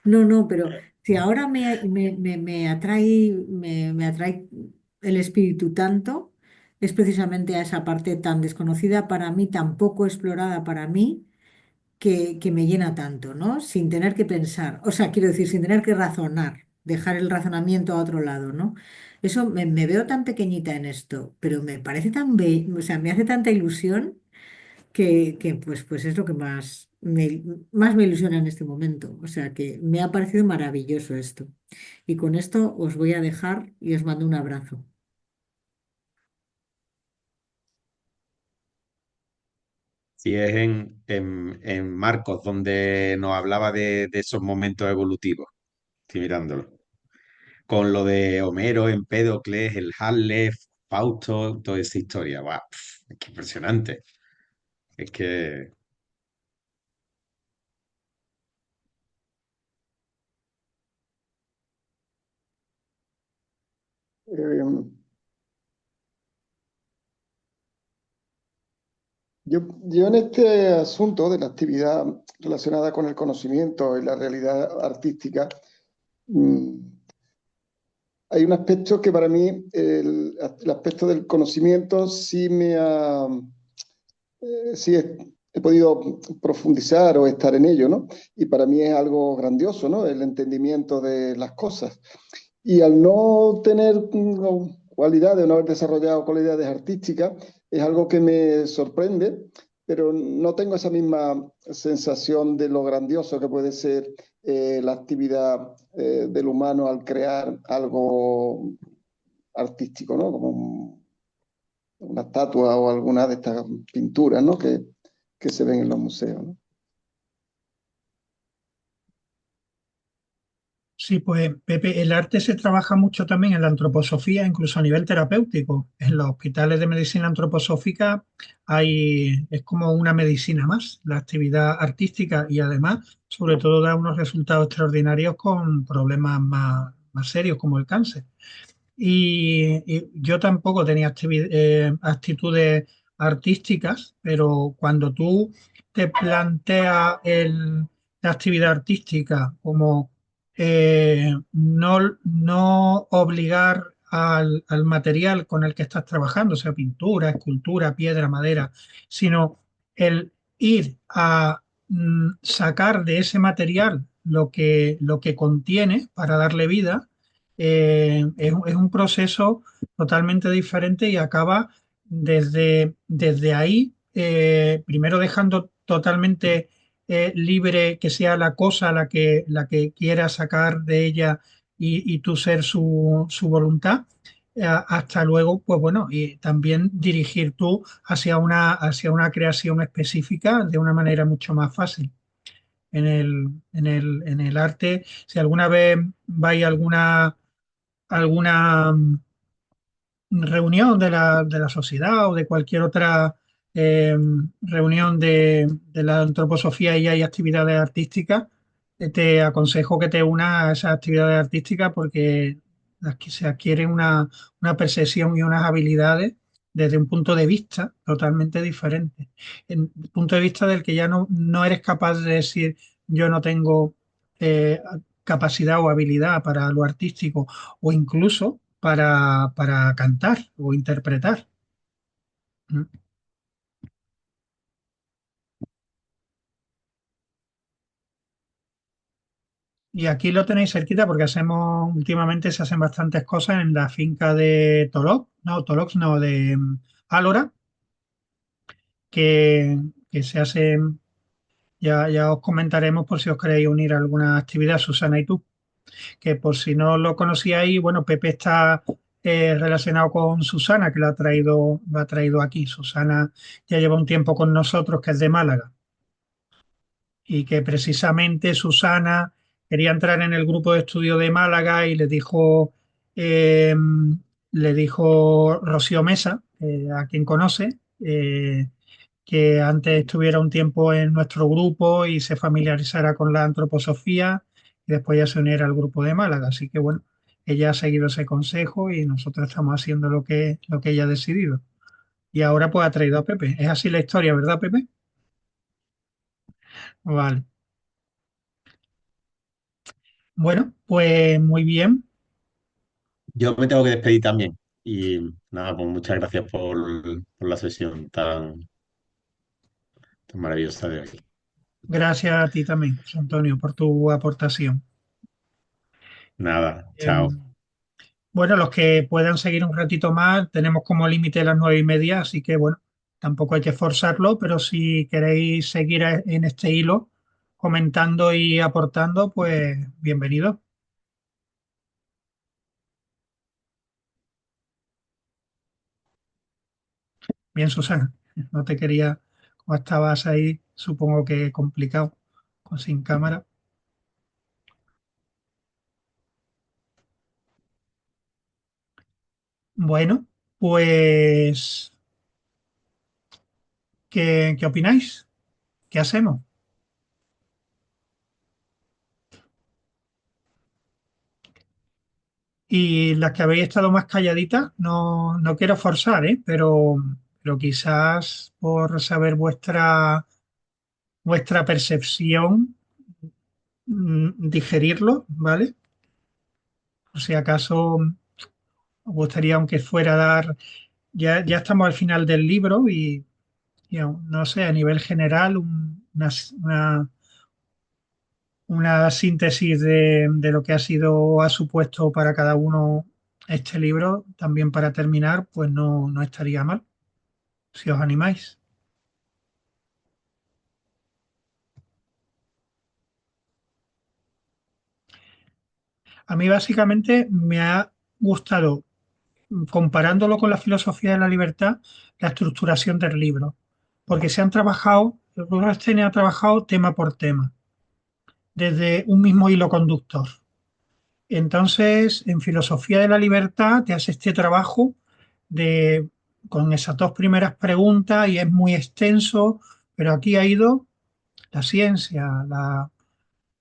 no, no, pero si ahora me atrae, me atrae el espíritu tanto, es precisamente a esa parte tan desconocida para mí, tan poco explorada para mí que me llena tanto, ¿no? Sin tener que pensar, o sea, quiero decir, sin tener que razonar, dejar el razonamiento a otro lado, ¿no? Eso me veo tan pequeñita en esto, pero me parece tan bello, o sea, me hace tanta ilusión que pues es lo que más me ilusiona en este momento. O sea, que me ha parecido maravilloso esto. Y con esto os voy a dejar y os mando un abrazo. Si es en Marcos donde nos hablaba de esos momentos evolutivos, estoy mirándolo. Con lo de Homero, Empédocles, el Hamlet, Fausto, toda esa historia. ¡Guau! Es que impresionante. Es que Yo en este asunto de la actividad relacionada con el conocimiento y la realidad artística, mm, hay un aspecto que para mí, el aspecto del conocimiento, sí he podido profundizar o estar en ello, ¿no? Y para mí es algo grandioso, ¿no? El entendimiento de las cosas. Y al no tener cualidades, no haber desarrollado cualidades artísticas, es algo que me sorprende, pero no tengo esa misma sensación de lo grandioso que puede ser la actividad del humano al crear algo artístico, ¿no? Como una estatua o alguna de estas pinturas, ¿no? Que se ven en los museos, ¿no? Sí, pues Pepe, el arte se trabaja mucho también en la antroposofía, incluso a nivel terapéutico. En los hospitales de medicina antroposófica es como una medicina más, la actividad artística y además, sobre todo, da unos resultados extraordinarios con problemas más serios como el cáncer. Y yo tampoco tenía actitudes artísticas, pero cuando tú te planteas la actividad artística como no obligar al material con el que estás trabajando, sea pintura, escultura, piedra, madera, sino el ir a sacar de ese material lo que contiene para darle vida, es un proceso totalmente diferente y acaba desde ahí, primero dejando totalmente libre que sea la cosa la que quiera sacar de ella y tú ser su voluntad, hasta luego, pues bueno, y también dirigir tú hacia una creación específica de una manera mucho más fácil. En el arte, si alguna vez vais a alguna reunión de la sociedad o de cualquier otra reunión de la antroposofía y hay actividades artísticas, te aconsejo que te unas a esas actividades artísticas porque aquí se adquiere una percepción y unas habilidades desde un punto de vista totalmente diferente. En el punto de vista del que ya no eres capaz de decir yo no tengo capacidad o habilidad para lo artístico o incluso para cantar o interpretar. ¿Mm? Y aquí lo tenéis cerquita porque últimamente se hacen bastantes cosas en la finca de Tolox no, de Álora, que se hacen, ya os comentaremos por si os queréis unir a alguna actividad, Susana y tú, que por si no lo conocíais, bueno, Pepe está relacionado con Susana, que lo ha traído aquí. Susana ya lleva un tiempo con nosotros, que es de Málaga. Y que precisamente Susana quería entrar en el grupo de estudio de Málaga y le dijo Rocío Mesa, a quien conoce, que antes estuviera un tiempo en nuestro grupo y se familiarizara con la antroposofía y después ya se uniera al grupo de Málaga. Así que bueno, ella ha seguido ese consejo y nosotros estamos haciendo lo que ella ha decidido. Y ahora pues ha traído a Pepe. Es así la historia, ¿verdad, Pepe? Vale. Bueno, pues muy bien. Yo me tengo que despedir también. Y nada, pues muchas gracias por la sesión tan maravillosa de hoy. Gracias a ti también, José Antonio, por tu aportación. Nada, chao. Em, bueno, los que puedan seguir un ratito más, tenemos como límite las 9:30, así que bueno, tampoco hay que forzarlo, pero si queréis seguir en este hilo comentando y aportando, pues bienvenido. Bien, Susana, no te quería, como estabas ahí, supongo que complicado, sin cámara. Bueno, pues, ¿qué opináis? ¿Qué hacemos? Y las que habéis estado más calladitas, no, no quiero forzar, ¿eh? Pero quizás por saber vuestra percepción, digerirlo, ¿vale? Por si acaso os gustaría, aunque fuera dar, ya estamos al final del libro y no sé, a nivel general, una síntesis de lo que ha sido o ha supuesto para cada uno este libro, también para terminar, pues no, no estaría mal, si os animáis. A mí básicamente me ha gustado, comparándolo con la filosofía de la libertad, la estructuración del libro, porque se han trabajado, Rudolf Steiner ha trabajado tema por tema, desde un mismo hilo conductor. Entonces, en filosofía de la libertad te hace este trabajo de, con esas dos primeras preguntas y es muy extenso, pero aquí ha ido la ciencia,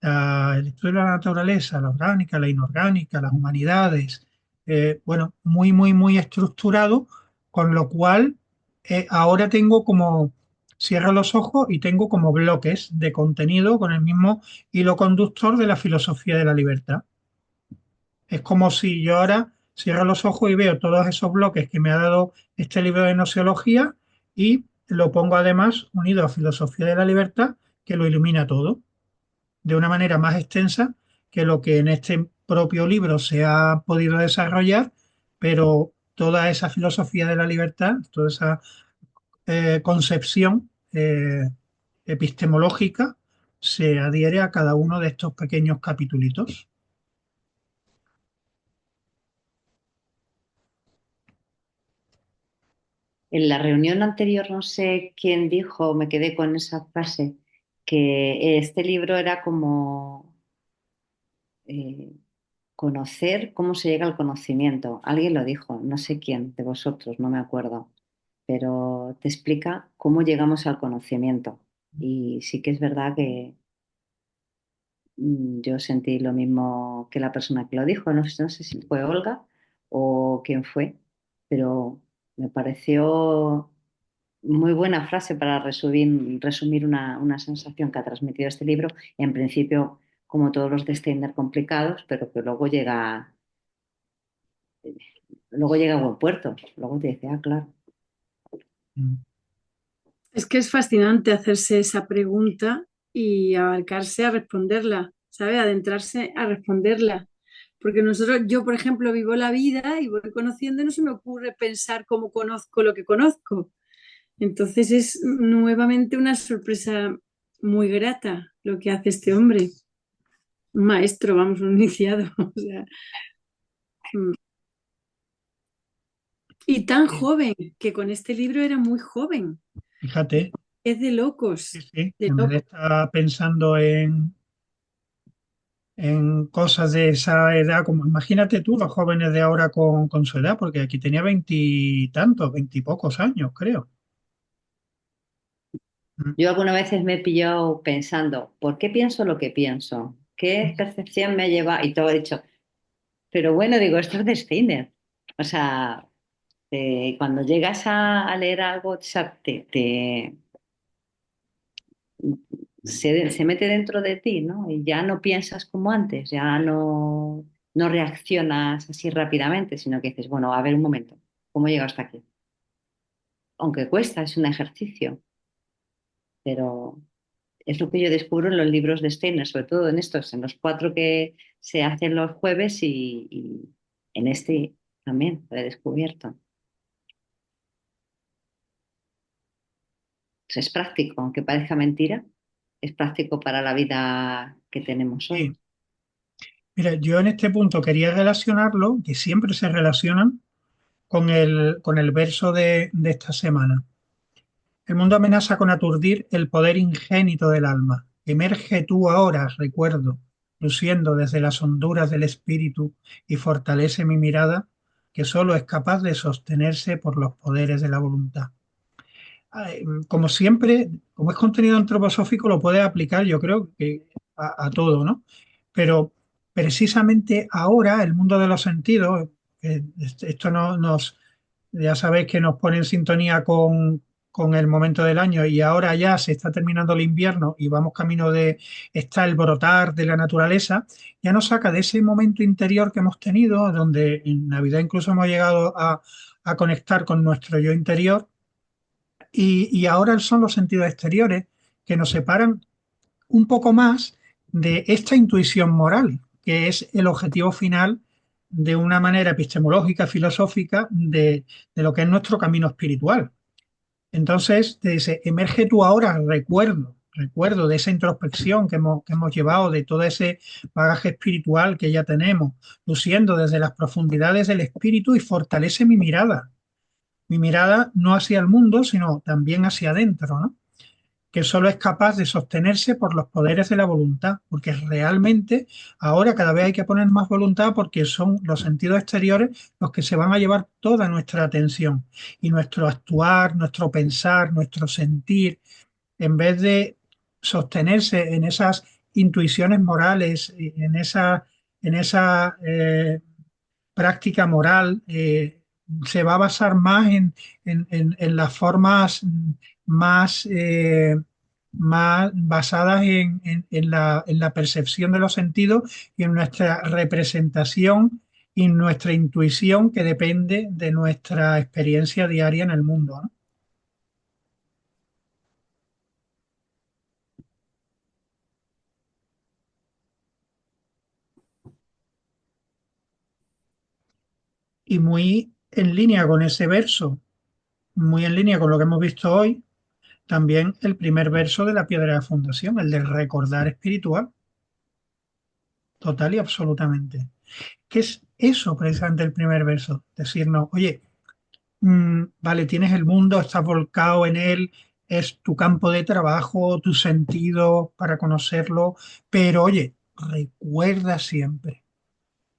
el estudio de la naturaleza, la orgánica, la inorgánica, las humanidades, bueno, muy, muy, muy estructurado, con lo cual ahora tengo como, cierro los ojos y tengo como bloques de contenido con el mismo hilo conductor de la filosofía de la libertad. Es como si yo ahora cierro los ojos y veo todos esos bloques que me ha dado este libro de nociología y lo pongo además unido a filosofía de la libertad, que lo ilumina todo de una manera más extensa que lo que en este propio libro se ha podido desarrollar, pero toda esa filosofía de la libertad, toda esa concepción epistemológica se adhiere a cada uno de estos pequeños capitulitos. En la reunión anterior no sé quién dijo, me quedé con esa frase, que este libro era como eh, conocer cómo se llega al conocimiento. Alguien lo dijo, no sé quién de vosotros, no me acuerdo, pero te explica cómo llegamos al conocimiento. Y sí que es verdad que yo sentí lo mismo que la persona que lo dijo, no sé si fue Olga o quién fue, pero me pareció muy buena frase para resumir una sensación que ha transmitido este libro. En principio, como todos los de Steiner, complicados, pero que luego llega a buen puerto. Luego te dice, ah, claro. Es que es fascinante hacerse esa pregunta y abarcarse a responderla, ¿sabe? Adentrarse a responderla. Porque yo, por ejemplo, vivo la vida y voy conociendo y no se me ocurre pensar cómo conozco lo que conozco. Entonces es nuevamente una sorpresa muy grata lo que hace este hombre. Un maestro, vamos, un iniciado. O sea, y tan joven, que con este libro era muy joven. Fíjate, Es de locos, sí, sí, de en vez de locos. estar pensando en cosas de esa edad, como imagínate tú, los jóvenes de ahora con su edad, porque aquí tenía veintitantos, veintipocos años, creo. Mm, Yo algunas veces me he pillado pensando, ¿por qué pienso lo que pienso? ¿Qué percepción me lleva? Y todo he dicho, pero bueno, digo, esto es de Steiner. O sea, cuando llegas a leer algo, o sea, se mete dentro de ti, ¿no? Y ya no piensas como antes, ya no reaccionas así rápidamente, sino que dices, bueno, a ver un momento, ¿cómo he llegado hasta aquí? Aunque cuesta, es un ejercicio, pero es lo que yo descubro en los libros de Steiner, sobre todo en estos, en los cuatro que se hacen los jueves y en este también lo he descubierto. Es práctico, aunque parezca mentira, es práctico para la vida que tenemos hoy. sí. Mira, yo en este punto quería relacionarlo, que siempre se relacionan con el verso de esta semana. El mundo amenaza con aturdir el poder ingénito del alma. Emerge tú ahora, recuerdo, luciendo desde las honduras del espíritu y fortalece mi mirada, que solo es capaz de sostenerse por los poderes de la voluntad. Como siempre, como es contenido antroposófico, lo puedes aplicar, yo creo que a todo, ¿no? Pero precisamente ahora el mundo de los sentidos, esto ya sabéis que nos pone en sintonía con el momento del año y ahora ya se está terminando el invierno y vamos camino de, está el brotar de la naturaleza, ya nos saca de ese momento interior que hemos tenido, donde en Navidad incluso hemos llegado a conectar con nuestro yo interior y ahora son los sentidos exteriores que nos separan un poco más de esta intuición moral, que es el objetivo final de una manera epistemológica, filosófica, de lo que es nuestro camino espiritual. Entonces, te dice, emerge tú ahora, recuerdo de esa introspección que hemos llevado, de todo ese bagaje espiritual que ya tenemos, luciendo desde las profundidades del espíritu y fortalece mi mirada no hacia el mundo, sino también hacia adentro, ¿no? Que solo es capaz de sostenerse por los poderes de la voluntad, porque realmente ahora cada vez hay que poner más voluntad porque son los sentidos exteriores los que se van a llevar toda nuestra atención y nuestro actuar, nuestro pensar, nuestro sentir, en vez de sostenerse en esas intuiciones morales, en esa práctica moral, se va a basar más en las formas más, más basadas en la percepción de los sentidos y en nuestra representación y nuestra intuición que depende de nuestra experiencia diaria en el mundo, ¿no? Y muy en línea con ese verso, muy en línea con lo que hemos visto hoy, también el primer verso de la piedra de fundación, el del recordar espiritual, total y absolutamente. ¿Qué es eso precisamente el primer verso? Decirnos, oye, vale, tienes el mundo, estás volcado en él, es tu campo de trabajo, tu sentido para conocerlo, pero oye, recuerda siempre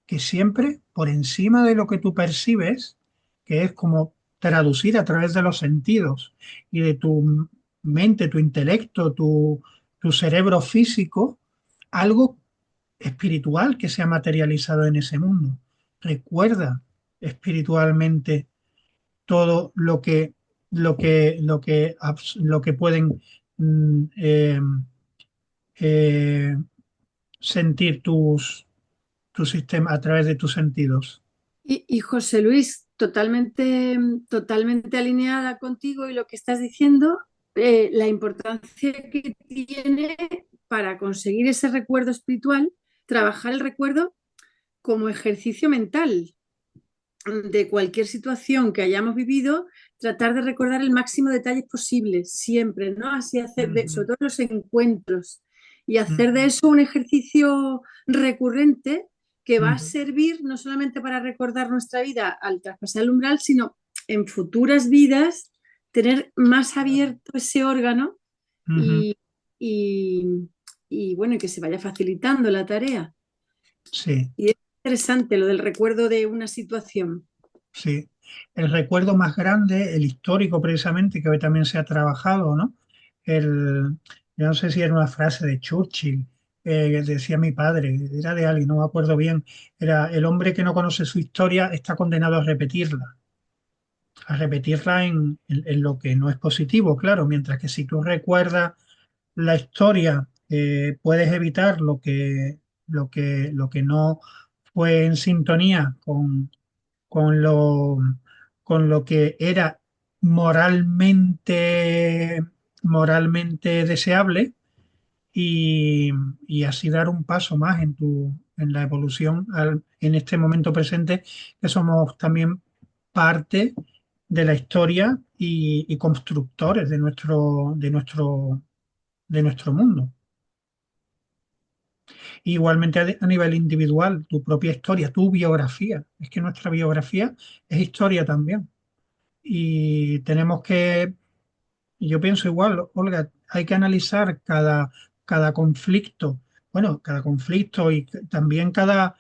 que siempre por encima de lo que tú percibes, que es como traducir a través de los sentidos y de tu mente, tu intelecto, tu cerebro físico, algo espiritual que se ha materializado en ese mundo. Recuerda espiritualmente todo lo que pueden mm, eh, eh, sentir tu sistema a través de tus sentidos. Y José Luis, totalmente, totalmente alineada contigo y lo que estás diciendo, la importancia que tiene para conseguir ese recuerdo espiritual, trabajar el recuerdo como ejercicio mental de cualquier situación que hayamos vivido, tratar de recordar el máximo detalle posible, siempre, ¿no? Así hacer, sobre todo los encuentros, y hacer de eso un ejercicio recurrente que va a servir no solamente para recordar nuestra vida al traspasar el umbral, sino en futuras vidas tener más abierto ese órgano y, y, y, bueno, y que se vaya facilitando la tarea. Sí. Y es interesante lo del recuerdo de una situación. Sí. El recuerdo más grande, el histórico precisamente, que hoy también se ha trabajado, ¿no? Yo no sé si era una frase de Churchill, que decía mi padre, era de alguien, no me acuerdo bien, era el hombre que no conoce su historia está condenado a repetirla en lo que no es positivo, claro, mientras que si tú recuerdas la historia, puedes evitar lo que no fue en sintonía con lo, con lo que era moralmente deseable y así dar un paso más en la evolución en este momento presente, que somos también parte de la historia y constructores de nuestro mundo. Igualmente a nivel individual, tu propia historia, tu biografía. Es que nuestra biografía es historia también. Y tenemos que, yo pienso igual, Olga, hay que analizar cada conflicto. Bueno, cada conflicto y también cada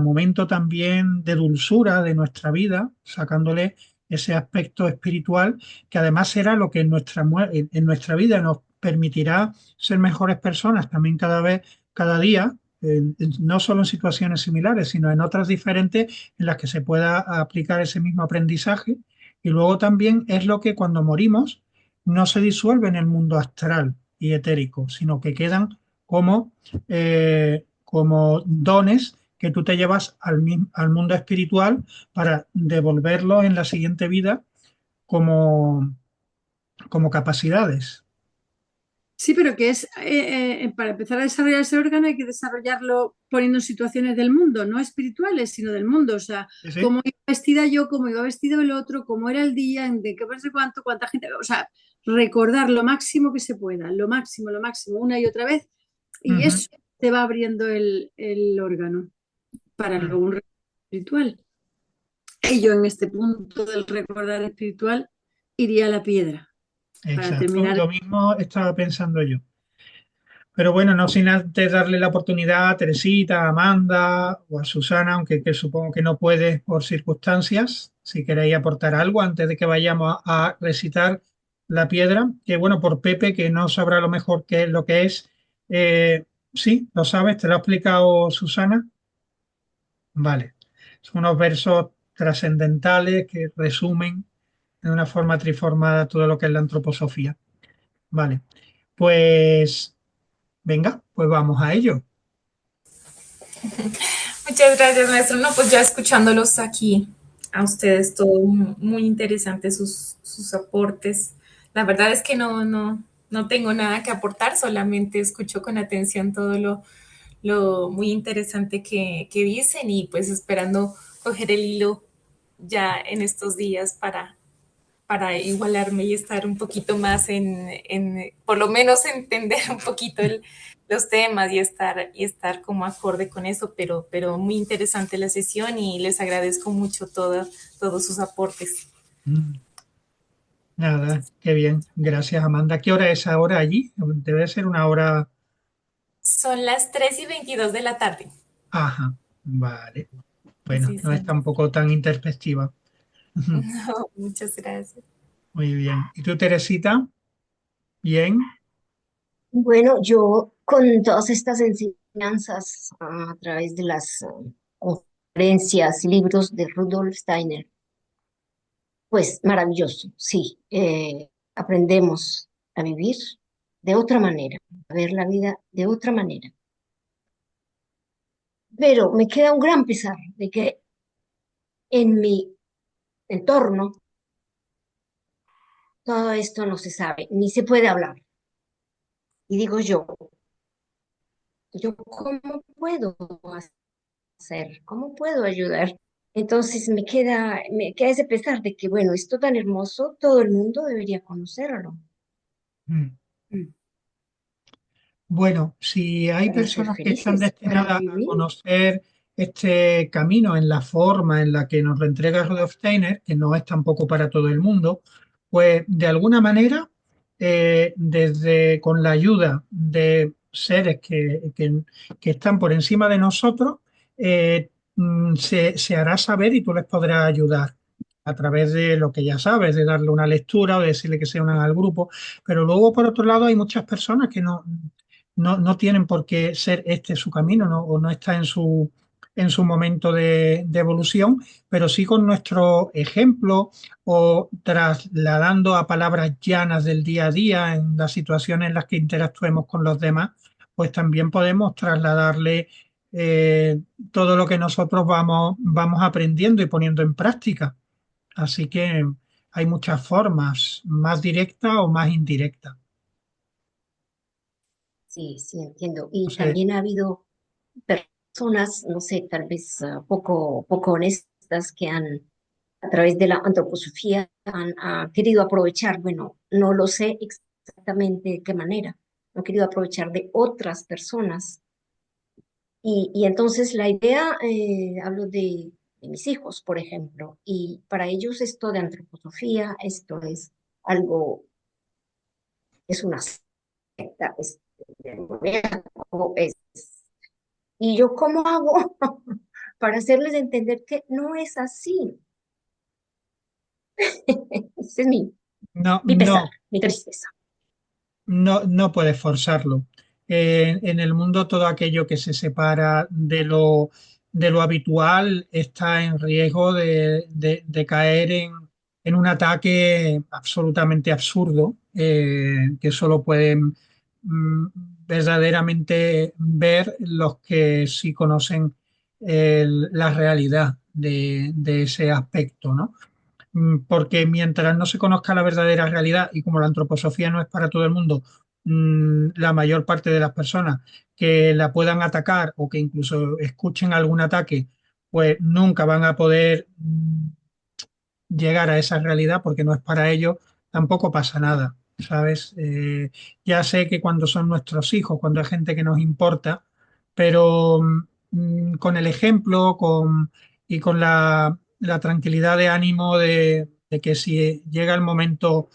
momento también de dulzura de nuestra vida, sacándole ese aspecto espiritual que además será lo que en nuestra vida nos permitirá ser mejores personas también cada vez, cada día, no solo en situaciones similares, sino en otras diferentes en las que se pueda aplicar ese mismo aprendizaje. Y luego también es lo que cuando morimos no se disuelve en el mundo astral y etérico, sino que quedan como dones que tú te llevas al mundo espiritual para devolverlo en la siguiente vida como, como capacidades. Sí, pero que es para empezar a desarrollar ese órgano hay que desarrollarlo poniendo en situaciones del mundo, no espirituales, sino del mundo. O sea, Sí, sí. cómo iba vestida yo, cómo iba vestido el otro, cómo era el día, de qué no sé cuánto, cuánta gente. O sea, recordar lo máximo que se pueda, lo máximo, una y otra vez. Y Ujú. eso te va abriendo el órgano para luego un recordar espiritual. Y yo en este punto del recordar espiritual iría a la piedra para Exacto, terminar. lo mismo estaba pensando yo. Pero bueno, no sin antes darle la oportunidad a Teresita, a Amanda o a Susana, aunque que supongo que no puede por circunstancias, si queréis aportar algo antes de que vayamos a recitar la piedra, que bueno, por Pepe, que no sabrá lo mejor qué es lo que es. Sí, lo sabes, te lo ha explicado Susana. Vale, son unos versos trascendentales que resumen de una forma triformada todo lo que es la antroposofía. Vale, pues venga, pues vamos a ello. Muchas gracias, maestro. No, pues ya escuchándolos aquí a ustedes, todo muy interesante sus aportes. La verdad es que no tengo nada que aportar, solamente escucho con atención todo lo muy interesante que dicen y pues esperando coger el hilo ya en estos días para igualarme y estar un poquito más por lo menos entender un poquito los temas y estar como acorde con eso, pero muy interesante la sesión y les agradezco mucho todos sus aportes. Mm, Nada, qué bien. Gracias, Amanda. ¿Qué hora es ahora allí? Debe ser una hora. Son las 3:22 de la tarde. Ajá, vale. Bueno, Sí, no es sí. tampoco tan introspectiva. No, muchas gracias. Muy bien. ¿Y tú, Teresita? Bien. Bueno, yo con todas estas enseñanzas a través de las conferencias y libros de Rudolf Steiner, pues maravilloso, sí, aprendemos a vivir de otra manera, a ver la vida de otra manera. Pero me queda un gran pesar de que en mi entorno todo esto no se sabe, ni se puede hablar. Y digo yo, ¿cómo puedo hacer? ¿Cómo puedo ayudar? Entonces me queda ese pesar de que, bueno, esto tan hermoso, todo el mundo debería conocerlo Mm. Bueno, si hay para ser personas que están felices, para destinadas a vivir. conocer este camino en la forma en la que nos lo entrega Rudolf Steiner, que no es tampoco para todo el mundo, pues de alguna manera, desde con la ayuda de seres que están por encima de nosotros, se hará saber y tú les podrás ayudar a través de lo que ya sabes, de darle una lectura o de decirle que se unan al grupo. Pero luego, por otro lado, hay muchas personas que no tienen por qué ser este su camino, ¿no? O no está en su momento de evolución, pero sí con nuestro ejemplo o trasladando a palabras llanas del día a día en las situaciones en las que interactuemos con los demás, pues también podemos trasladarle eh, todo lo que nosotros vamos aprendiendo y poniendo en práctica. Así que hay muchas formas, más directas o más indirectas. Sí, sí, entiendo. No Y sé. también ha habido personas, no sé, tal vez poco honestas que a través de la antroposofía, han querido aprovechar, bueno, no lo sé exactamente de qué manera, han querido aprovechar de otras personas. Y entonces la idea, hablo de mis hijos, por ejemplo, y para ellos esto de antroposofía, esto es algo, es una secta, es demoníaco, ¿y yo cómo hago para hacerles entender que no es así? Ese es No, mi pesar, no, mi tristeza. no puedes forzarlo. En el mundo todo aquello que se separa de lo habitual está en riesgo de caer en un ataque absolutamente absurdo que solo pueden mm, verdaderamente ver los que sí conocen la realidad de ese aspecto, ¿no? Porque mientras no se conozca la verdadera realidad y como la antroposofía no es para todo el mundo, la mayor parte de las personas que la puedan atacar o que incluso escuchen algún ataque, pues nunca van a poder llegar a esa realidad porque no es para ellos, tampoco pasa nada, ¿sabes? Ya sé que cuando son nuestros hijos, cuando hay gente que nos importa, pero con el ejemplo y con la tranquilidad de ánimo de que si llega el momento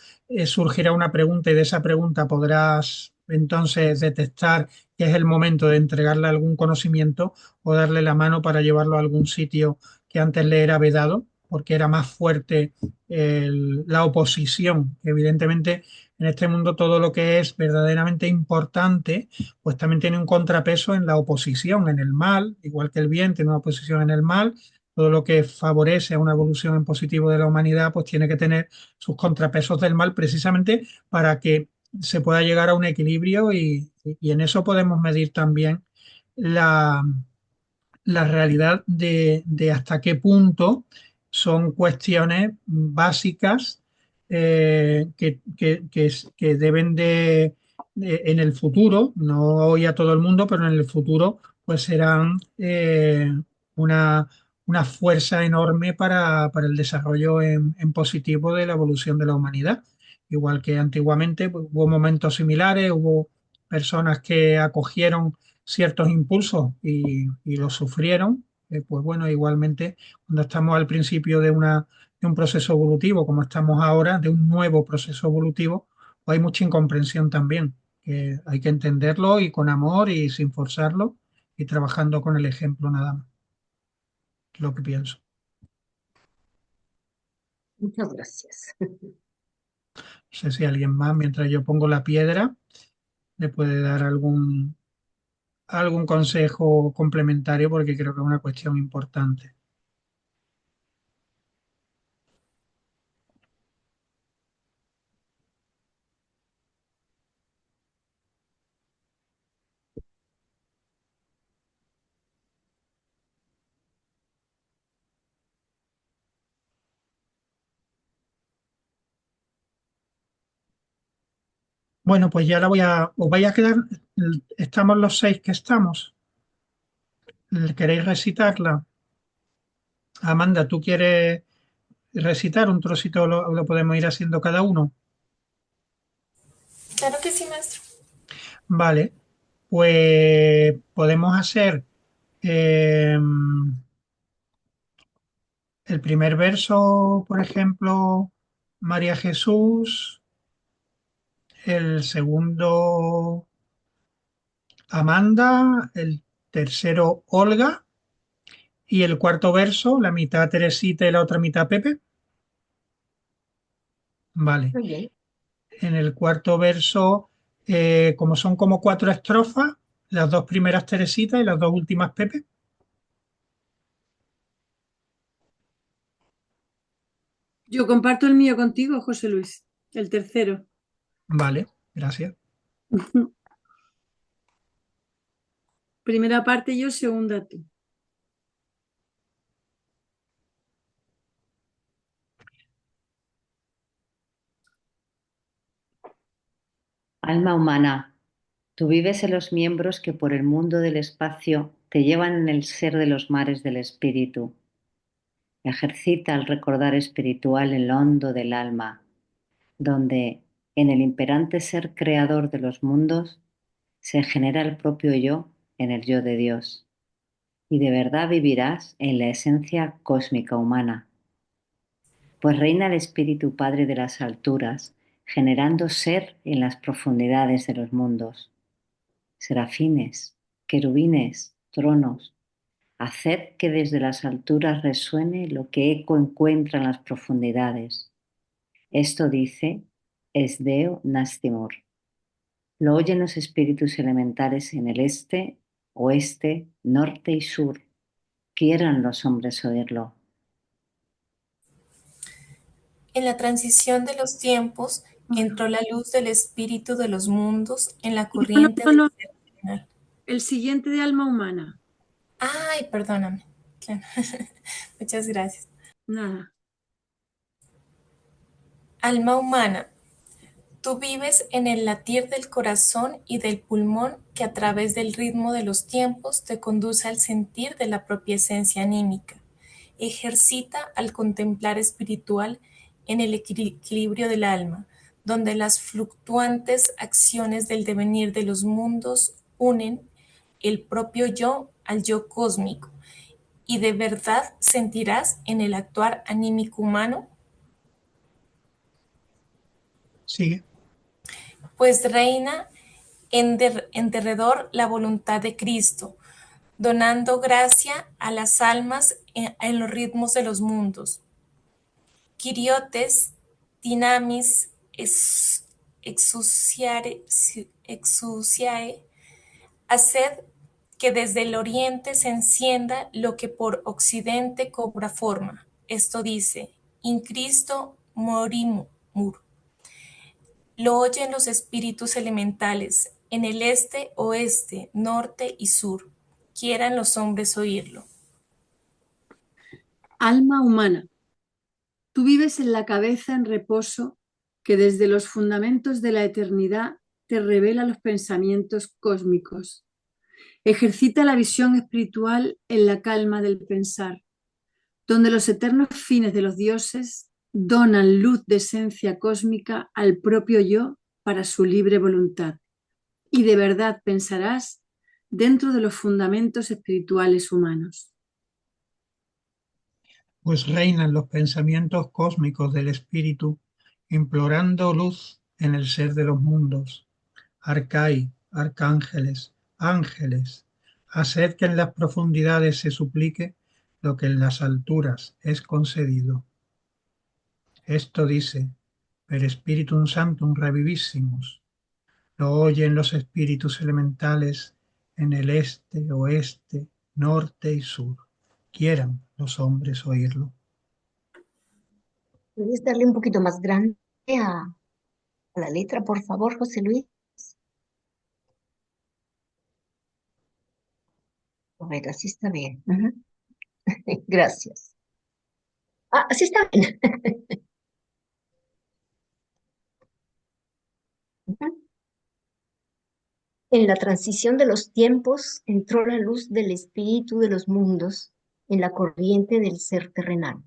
surgirá una pregunta y de esa pregunta podrás entonces detectar que es el momento de entregarle algún conocimiento o darle la mano para llevarlo a algún sitio que antes le era vedado porque era más fuerte la oposición. Evidentemente, en este mundo todo lo que es verdaderamente importante, pues también tiene un contrapeso en la oposición, en el mal, igual que el bien tiene una oposición en el mal. Todo lo que favorece a una evolución en positivo de la humanidad, pues tiene que tener sus contrapesos del mal precisamente para que se pueda llegar a un equilibrio y en eso podemos medir también la, la realidad de hasta qué punto son cuestiones básicas que deben en el futuro, no hoy a todo el mundo, pero en el futuro, pues serán una, una fuerza enorme para el desarrollo en positivo de la evolución de la humanidad. Igual que antiguamente pues, hubo momentos similares, hubo personas que acogieron ciertos impulsos y los sufrieron, pues bueno, igualmente cuando estamos al principio de un proceso evolutivo, como estamos ahora, de un nuevo proceso evolutivo, pues hay mucha incomprensión también, que hay que entenderlo y con amor y sin forzarlo y trabajando con el ejemplo nada más, lo que pienso. Muchas gracias. No sé si alguien más, mientras yo pongo la piedra, le puede dar algún consejo complementario porque creo que es una cuestión importante. Bueno, pues ya os vais a quedar, estamos los seis que estamos. ¿Queréis recitarla? Amanda, ¿tú quieres recitar un trocito? Lo podemos ir haciendo cada uno. Claro que sí, maestro. Vale, pues podemos hacer eh, el primer verso, por ejemplo, María Jesús, el segundo, Amanda, el tercero, Olga, y el cuarto verso, la mitad Teresita y la otra mitad Pepe. Vale. Muy bien. En el cuarto verso, como son como cuatro estrofas, las dos primeras Teresita y las dos últimas Pepe. Yo comparto el mío contigo, José Luis, el tercero. Vale, gracias. Primera parte yo, segunda tú. Alma humana, tú vives en los miembros que por el mundo del espacio te llevan en el ser de los mares del espíritu. Ejercita el recordar espiritual en lo hondo del alma, donde, en el imperante ser creador de los mundos, se genera el propio yo en el yo de Dios. Y de verdad vivirás en la esencia cósmica humana, pues reina el Espíritu Padre de las alturas, generando ser en las profundidades de los mundos. Serafines, querubines, tronos, haced que desde las alturas resuene lo que eco encuentra en las profundidades. Esto dice Esdeo Nastimur. Lo oyen los espíritus elementales en el este, oeste, norte y sur. Quieran los hombres oírlo. En la transición de los tiempos entró la luz del espíritu de los mundos en la No, corriente no, del no. ser terrenal. El siguiente de alma humana. Ay, perdóname. Claro. Muchas gracias. Nada. Alma humana, tú vives en el latir del corazón y del pulmón que a través del ritmo de los tiempos te conduce al sentir de la propia esencia anímica. Ejercita al contemplar espiritual en el equilibrio del alma, donde las fluctuantes acciones del devenir de los mundos unen el propio yo al yo cósmico, y de verdad sentirás en el actuar anímico humano, Sigue. pues reina en derredor la voluntad de Cristo, donando gracia a las almas en los ritmos de los mundos. Quiriotes, dinamis, exuciae, haced que desde el oriente se encienda lo que por occidente cobra forma. Esto dice, in Cristo morimur. Lo oyen los espíritus elementales, en el este, oeste, norte y sur. Quieran los hombres oírlo. Alma humana, tú vives en la cabeza en reposo que desde los fundamentos de la eternidad te revela los pensamientos cósmicos. Ejercita la visión espiritual en la calma del pensar, donde los eternos fines de los dioses donan luz de esencia cósmica al propio yo para su libre voluntad. Y de verdad pensarás dentro de los fundamentos espirituales humanos. Pues reinan los pensamientos cósmicos del espíritu, implorando luz en el ser de los mundos. Arcai, arcángeles, ángeles, haced que en las profundidades se suplique lo que en las alturas es concedido. Esto dice, per Spiritum Sanctum revivissimus. Lo oyen los espíritus elementales en el este, oeste, norte y sur. Quieran los hombres oírlo. ¿Puedes darle un poquito más grande a la letra, por favor, José Luis? A ver, así está bien. Ujú. Gracias. Ah, así está bien. Ujú. En la transición de los tiempos entró la luz del espíritu de los mundos en la corriente del ser terrenal.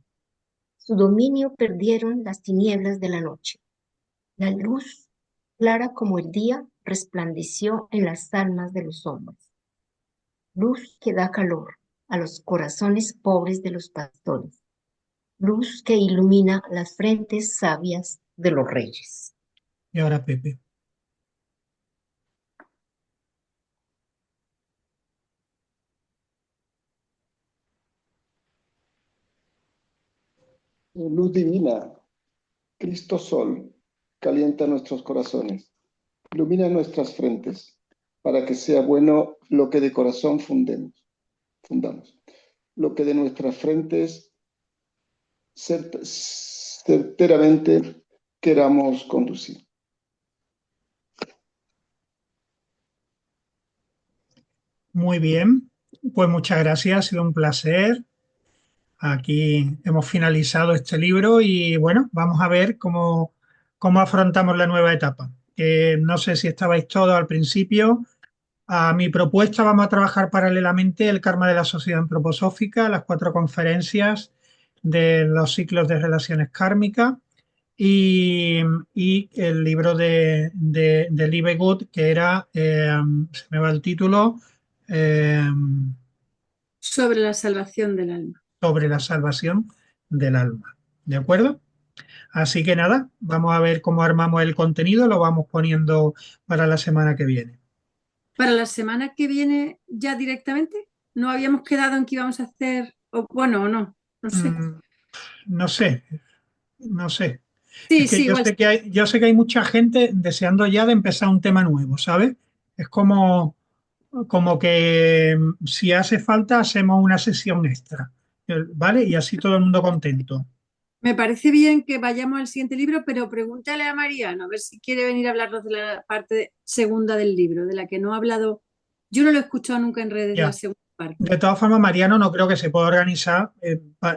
Su dominio perdieron las tinieblas de la noche. La luz, clara como el día, resplandeció en las almas de los hombres. Luz que da calor a los corazones pobres de los pastores. Luz que ilumina las frentes sabias de los reyes. Y ahora Pepe. Luz divina, Cristo Sol, calienta nuestros corazones, ilumina nuestras frentes, para que sea bueno lo que de corazón fundamos, lo que de nuestras frentes certeramente queramos conducir. Muy bien, pues muchas gracias, ha sido un placer. Aquí hemos finalizado este libro y bueno, vamos a ver cómo afrontamos la nueva etapa. No sé si estabais todos al principio. A mi propuesta vamos a trabajar paralelamente el karma de la sociedad antroposófica, las 4 conferencias de los ciclos de relaciones kármicas y el libro de Libegut, que era, se me va el título, eh, Sobre la salvación del alma. sobre la salvación del alma. ¿De acuerdo? Así que nada, vamos a ver cómo armamos el contenido, lo vamos poniendo para la semana que viene. Para la semana que viene ya directamente, ¿no habíamos quedado en que íbamos a hacer, o bueno, o no? No sé. No sé, no sé. Sí, Es que sí, igual. yo sé que hay mucha gente deseando ya de empezar un tema nuevo, ¿sabes? Es como que si hace falta hacemos una sesión extra, ¿vale? Y así todo el mundo contento. Me parece bien que vayamos al siguiente libro, pero pregúntale a Mariano a ver si quiere venir a hablarnos de la parte segunda del libro, de la que no ha hablado. Yo no lo he escuchado nunca en redes de la Ya. segunda parte. De todas formas, Mariano, no creo que se pueda organizar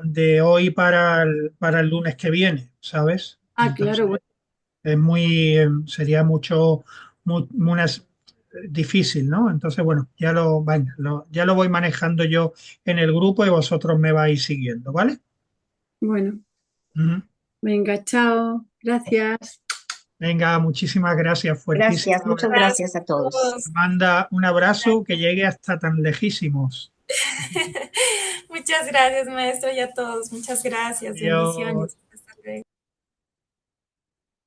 de hoy para el lunes que viene, ¿sabes? Ah, Entonces, claro, bueno. es muy, sería mucho, difícil, ¿no? Entonces, bueno, ya lo voy manejando yo en el grupo y vosotros me vais siguiendo, ¿vale? Bueno, Ujú. venga, chao. Gracias. Venga, muchísimas gracias, fuertísimo. Gracias, muchas Gracias gracias a a todos. todos. Manda un abrazo que llegue hasta tan lejísimos. Muchas gracias, maestro, y a todos. Muchas gracias. Adiós. Bendiciones. Hasta luego.